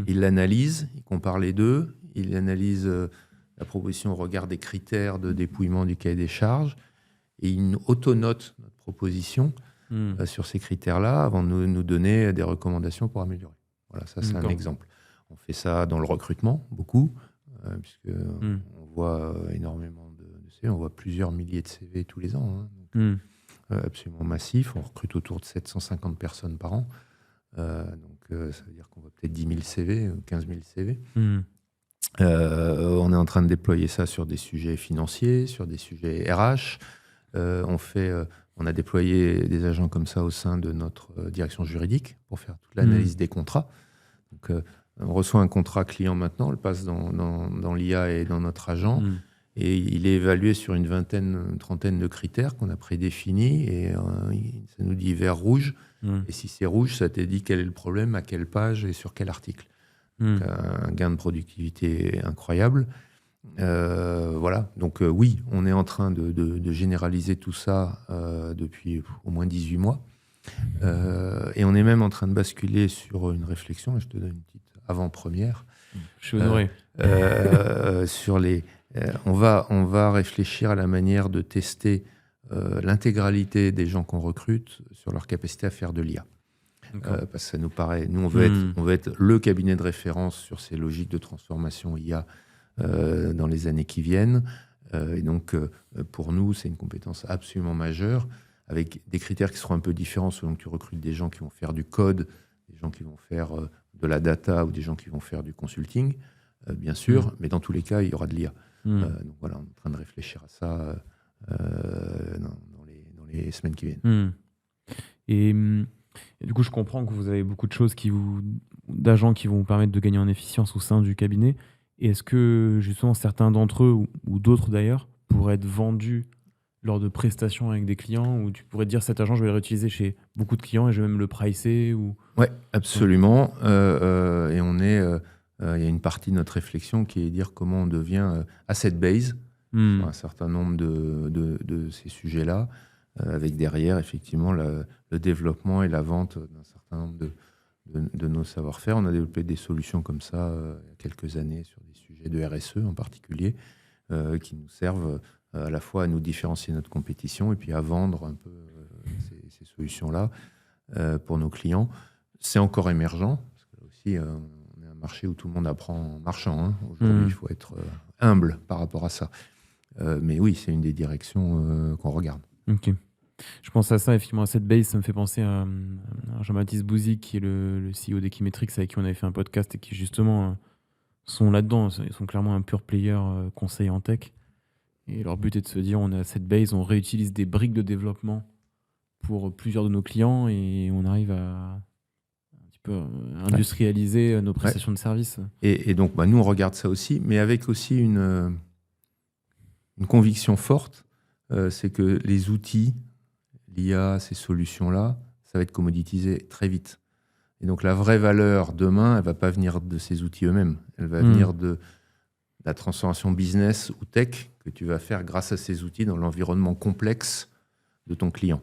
Il l'analyse, il compare les deux, il analyse la la proposition au regard des critères de dépouillement du cahier des charges, et il autonote notre proposition sur ces critères-là avant de nous donner des recommandations pour améliorer. Voilà, ça c'est un exemple. On fait ça dans le recrutement, beaucoup, puisque on voit énormément de CV, on voit plusieurs milliers de CV tous les ans, donc, absolument massif. On recrute autour de 750 personnes par an, donc ça veut dire qu'on voit peut-être 10 000 CV, 15 000 CV. On est en train de déployer ça sur des sujets financiers, sur des sujets RH. On a déployé des agents comme ça au sein de notre direction juridique pour faire toute l'analyse des contrats. Donc, on reçoit un contrat client maintenant, on le passe dans l'IA et dans notre agent, et il est évalué sur une trentaine de critères qu'on a prédéfinis, et ça nous dit vert, rouge. Et si c'est rouge, ça te dit quel est le problème, à quelle page et sur quel article. Donc, un gain de productivité incroyable. Voilà. Donc oui, on est en train de généraliser tout ça depuis au moins 18 mois. Et on est même en train de basculer sur une réflexion, et je te donne une petite avant-première. Je suis honoré. On va réfléchir à la manière de tester l'intégralité des gens qu'on recrute sur leur capacité à faire de l'IA. Parce que ça nous paraît... Nous, on veut être le cabinet de référence sur ces logiques de transformation IA dans les années qui viennent. Et donc, pour nous, c'est une compétence absolument majeure, avec des critères qui seront un peu différents selon que tu recrutes des gens qui vont faire du code, des gens qui vont faire de la data ou des gens qui vont faire du consulting, bien sûr, mais dans tous les cas, il y aura de l'IA. Donc voilà, on est en train de réfléchir à ça dans les semaines qui viennent. Et du coup, je comprends que vous avez beaucoup de choses d'agents qui vont vous permettre de gagner en efficience au sein du cabinet. Et est-ce que justement certains d'entre eux, ou d'autres d'ailleurs, pourraient être vendus lors de prestations avec des clients, où tu pourrais te dire cet agent, je vais le réutiliser chez beaucoup de clients et je vais même le pricer Oui, absolument. Et il y a une partie de notre réflexion qui est de dire comment on devient asset base sur un certain nombre de ces sujets-là, avec derrière effectivement le développement et la vente d'un certain nombre de nos savoir-faire. On a développé des solutions comme ça il y a quelques années sur des sujets de RSE en particulier, qui nous servent à la fois à nous différencier notre compétition et puis à vendre un peu ces solutions-là pour nos clients. C'est encore émergent, parce que là aussi, on est un marché où tout le monde apprend en marchant. Aujourd'hui, il faut être humble par rapport à ça. Mais oui, c'est une des directions qu'on regarde. Ok. Je pense à ça, effectivement, à cette base, ça me fait penser à Jean-Baptiste Bouzy, qui est le CEO d'Equimetrix, avec qui on avait fait un podcast et qui justement sont là-dedans. Ils sont clairement un pure player conseil en tech. Et leur but est de se dire, on a cette base, on réutilise des briques de développement pour plusieurs de nos clients et on arrive à un petit peu industrialiser nos prestations de services. Et donc, nous, on regarde ça aussi, mais avec aussi une conviction forte, c'est que les outils, l'IA, ces solutions-là, ça va être commoditisé très vite. Et donc, la vraie valeur demain, elle ne va pas venir de ces outils eux-mêmes. Elle va venir de la transformation business ou tech que tu vas faire grâce à ces outils dans l'environnement complexe de ton client.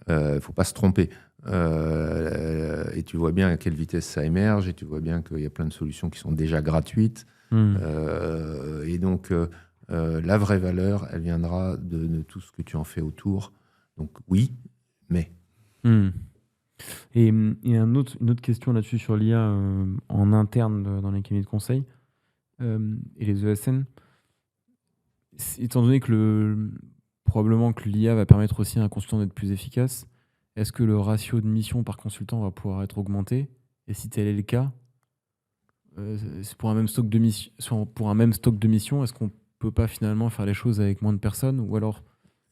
Il ne faut pas se tromper. Et tu vois bien à quelle vitesse ça émerge, et tu vois bien qu'il y a plein de solutions qui sont déjà gratuites. Et donc, la vraie valeur, elle viendra de tout ce que tu en fais autour. Donc oui, mais... Et il y a une autre question là-dessus sur l'IA en interne dans les cabinets de conseil et les ESN. Étant donné que probablement que l'IA va permettre aussi à un consultant d'être plus efficace, est-ce que le ratio de missions par consultant va pouvoir être augmenté? Et si tel est le cas, c'est pour un même stock de missions, est-ce qu'on peut pas finalement faire les choses avec moins de personnes? Ou alors,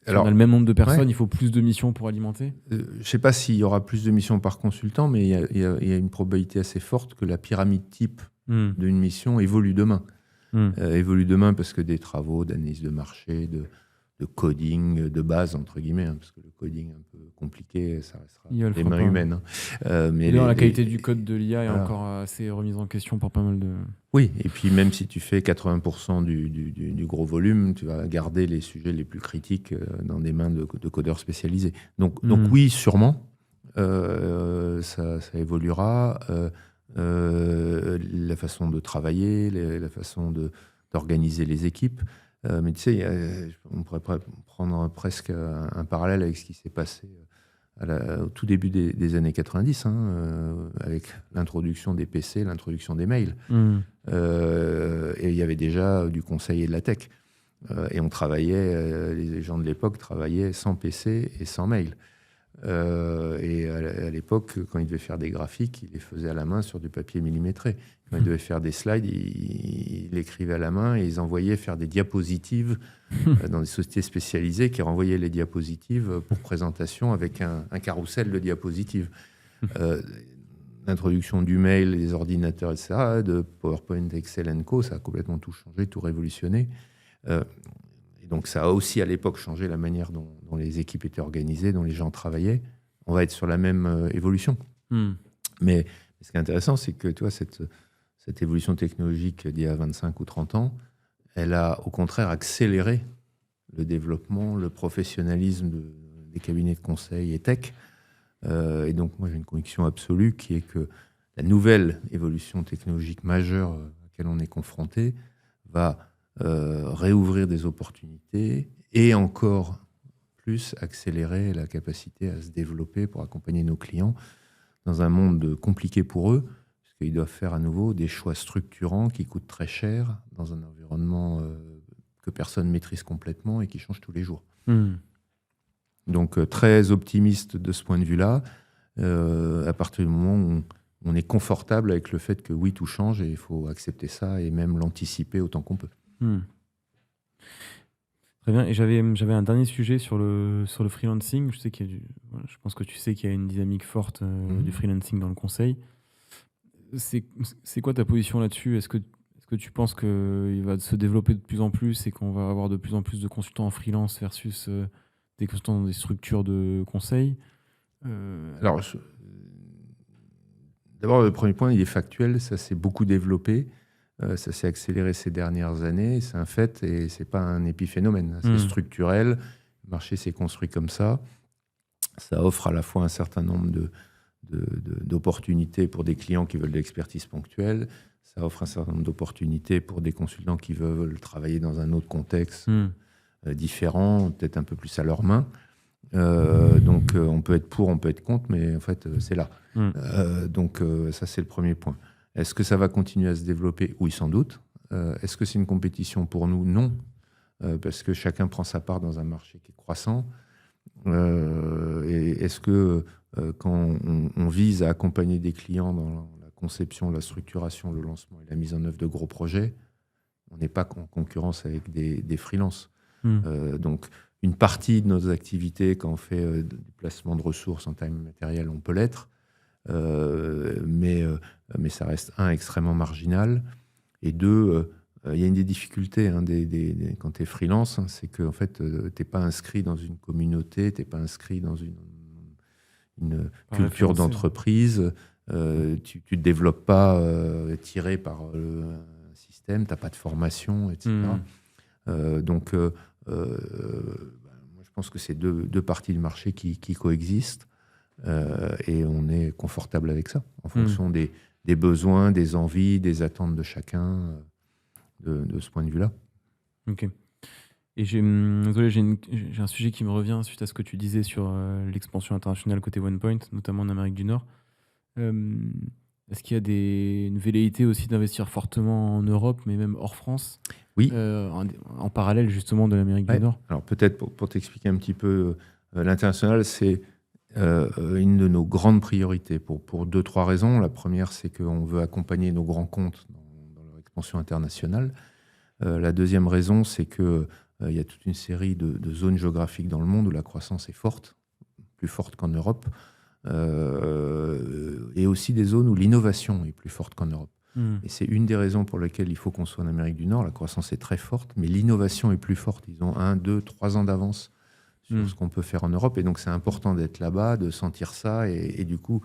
si on a le même nombre de personnes, il faut plus de missions pour alimenter? Je ne sais pas s'il y aura plus de missions par consultant, mais il y a une probabilité assez forte que la pyramide type d'une mission évolue demain. Évolue demain parce que des travaux d'analyse de marché, de coding de base, entre guillemets, parce que le coding un peu compliqué, ça restera des mains humaines. Mais la qualité du code de l'IA est encore assez remise en question par pas mal de... Oui, et puis même si tu fais 80% du gros volume, tu vas garder les sujets les plus critiques dans des mains de codeurs spécialisés. Donc oui, sûrement, ça évoluera. La façon de travailler, la façon de d'organiser les équipes. Mais tu sais, on pourrait prendre presque un parallèle avec ce qui s'est passé au tout début des années 90, avec l'introduction des PC, l'introduction des mails. Et il y avait déjà du conseil et de la tech. Et on travaillait, les gens de l'époque travaillaient sans PC et sans mail. Et à l'époque, quand ils devaient faire des graphiques, ils les faisaient à la main sur du papier millimétré. Quand ils devaient faire des slides, ils l'écrivaient à la main et ils envoyaient faire des diapositives dans des sociétés spécialisées qui renvoyaient les diapositives pour présentation avec un carrousel de diapositives. L'introduction du mail, des ordinateurs, etc., de PowerPoint, Excel & Co., ça a complètement tout changé, tout révolutionné. Et donc ça a aussi à l'époque changé la manière dont les équipes étaient organisées, dont les gens travaillaient. On va être sur la même évolution. Mais ce qui est intéressant, c'est que tu vois, cette évolution technologique d'il y a 25 ou 30 ans, elle a au contraire accéléré le développement, le professionnalisme des cabinets de conseil et tech. Et donc moi j'ai une conviction absolue qui est que la nouvelle évolution technologique majeure à laquelle on est confronté va réouvrir des opportunités et encore plus accélérer la capacité à se développer pour accompagner nos clients dans un monde compliqué pour eux, parce qu'ils doivent faire à nouveau des choix structurants qui coûtent très cher dans un environnement que personne ne maîtrise complètement et qui change tous les jours. Donc très optimiste de ce point de vue-là, à partir du moment où on est confortable avec le fait que oui, tout change et il faut accepter ça et même l'anticiper autant qu'on peut. Très bien. Et j'avais un dernier sujet sur le freelancing. Je pense que tu sais qu'il y a une dynamique forte du freelancing dans le conseil. C'est quoi ta position là-dessus ? Est-ce que tu penses qu'il va se développer de plus en plus et qu'on va avoir de plus en plus de consultants en freelance versus des consultants dans des structures de conseil ? Alors, d'abord, le premier point, il est factuel. Ça s'est beaucoup développé. Ça s'est accéléré ces dernières années. C'est un fait et ce n'est pas un épiphénomène. C'est structurel. Le marché s'est construit comme ça. Ça offre à la fois un certain nombre d'opportunités pour des clients qui veulent de l'expertise ponctuelle. Ça offre un certain nombre d'opportunités pour des consultants qui veulent travailler dans un autre contexte différent, peut-être un peu plus à leur main. Donc, on peut être pour, on peut être contre, mais en fait, c'est là. Donc, ça, c'est le premier point. Est-ce que ça va continuer à se développer ? Oui, sans doute. Est-ce que c'est une compétition pour nous ? Non, parce que chacun prend sa part dans un marché qui est croissant. Et est-ce que quand on vise à accompagner des clients dans la conception, la structuration, le lancement et la mise en œuvre de gros projets, on n'est pas en concurrence avec des freelances. Donc, une partie de nos activités, quand on fait du placement de ressources en time matériel, on peut l'être. Mais ça reste, extrêmement marginal. Et deux, il y a une des difficultés quand tu es freelance, c'est que en fait, tu n'es pas inscrit dans une communauté, tu n'es pas inscrit dans une culture d'entreprise, tu ne te développes pas tiré par un système, tu n'as pas de formation, etc. Donc, moi, je pense que c'est deux parties du marché qui coexistent. Et on est confortable avec ça, en fonction des besoins, des envies, des attentes de chacun, de ce point de vue-là. Ok. Et j'ai un sujet qui me revient suite à ce que tu disais sur l'expansion internationale côté OnePoint, notamment en Amérique du Nord. Est-ce qu'il y a une velléité aussi d'investir fortement en Europe, mais même hors France ? Oui. En parallèle justement de l'Amérique du Nord ? Alors peut-être pour t'expliquer un petit peu, l'international, c'est une de nos grandes priorités pour 2-3 raisons. La première, c'est qu'on veut accompagner nos grands comptes dans leur expansion internationale. La deuxième raison, c'est qu'il y a toute une série de zones géographiques dans le monde où la croissance est forte, plus forte qu'en Europe, et aussi des zones où l'innovation est plus forte qu'en Europe. Et c'est une des raisons pour lesquelles il faut qu'on soit en Amérique du Nord. La croissance est très forte, mais l'innovation est plus forte. Ils ont 1, 2, 3 ans d'avance sur ce qu'on peut faire en Europe. Et donc, c'est important d'être là-bas, de sentir ça et du coup,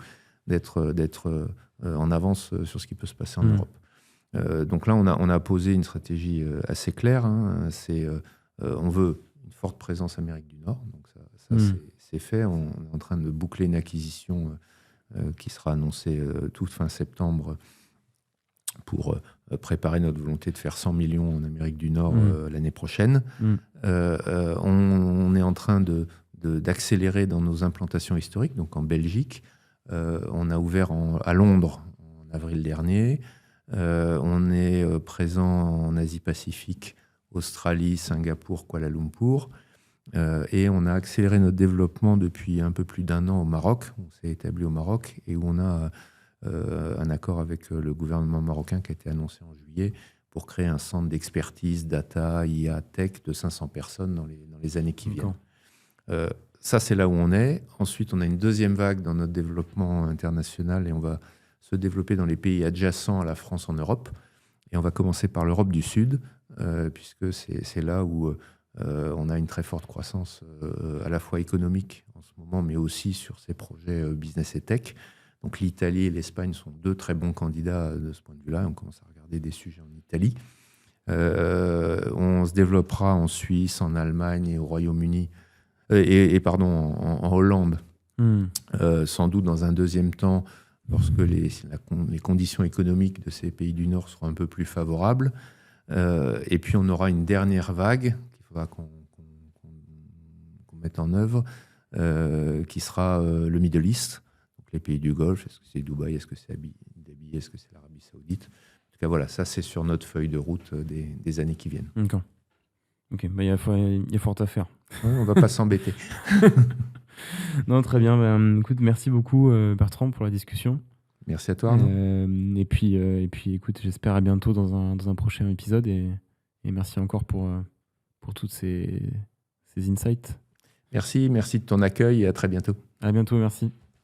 d'être en avance sur ce qui peut se passer en Europe. Donc là, on a posé une stratégie assez claire. On veut une forte présence Amérique du Nord. Donc ça c'est fait. On est en train de boucler une acquisition qui sera annoncée toute fin septembre pour préparer notre volonté de faire 100 millions en Amérique du Nord l'année prochaine. On est en train d'accélérer dans nos implantations historiques, donc en Belgique. On a ouvert à Londres en avril dernier. On est présent en Asie-Pacifique, Australie, Singapour, Kuala Lumpur. Et on a accéléré notre développement depuis un peu plus d'1 an au Maroc. On s'est établi au Maroc et où on a un accord avec le gouvernement marocain qui a été annoncé en juillet pour créer un centre d'expertise, data, IA, tech de 500 personnes dans les années qui viennent. Ça, c'est là où on est. Ensuite, on a une deuxième vague dans notre développement international et on va se développer dans les pays adjacents à la France en Europe. Et on va commencer par l'Europe du Sud, puisque c'est là où on a une très forte croissance à la fois économique en ce moment, mais aussi sur ces projets business et tech. Donc l'Italie et l'Espagne sont 2 très bons candidats de ce point de vue-là. On commence à regarder des sujets en Italie. On se développera en Suisse, en Allemagne et au Royaume-Uni, en Hollande, sans doute dans un deuxième temps, lorsque les conditions économiques de ces pays du Nord seront un peu plus favorables. Et puis on aura une dernière vague qu'il faudra qu'on mette en œuvre, qui sera le Middle East, donc les pays du Golfe. Est-ce que c'est Dubaï, est-ce que c'est Abu Dhabi, est-ce que c'est l'Arabie Saoudite? En tout cas, voilà, ça c'est sur notre feuille de route des années qui viennent. D'accord. Ok, il y a fort à faire. Ouais, on ne va pas s'embêter. Non, très bien. Écoute, merci beaucoup Bertrand pour la discussion. Merci à toi, Arnaud. Et puis, écoute, j'espère à bientôt dans un prochain épisode et merci encore pour toutes ces insights. Merci de ton accueil et à très bientôt. À bientôt, merci.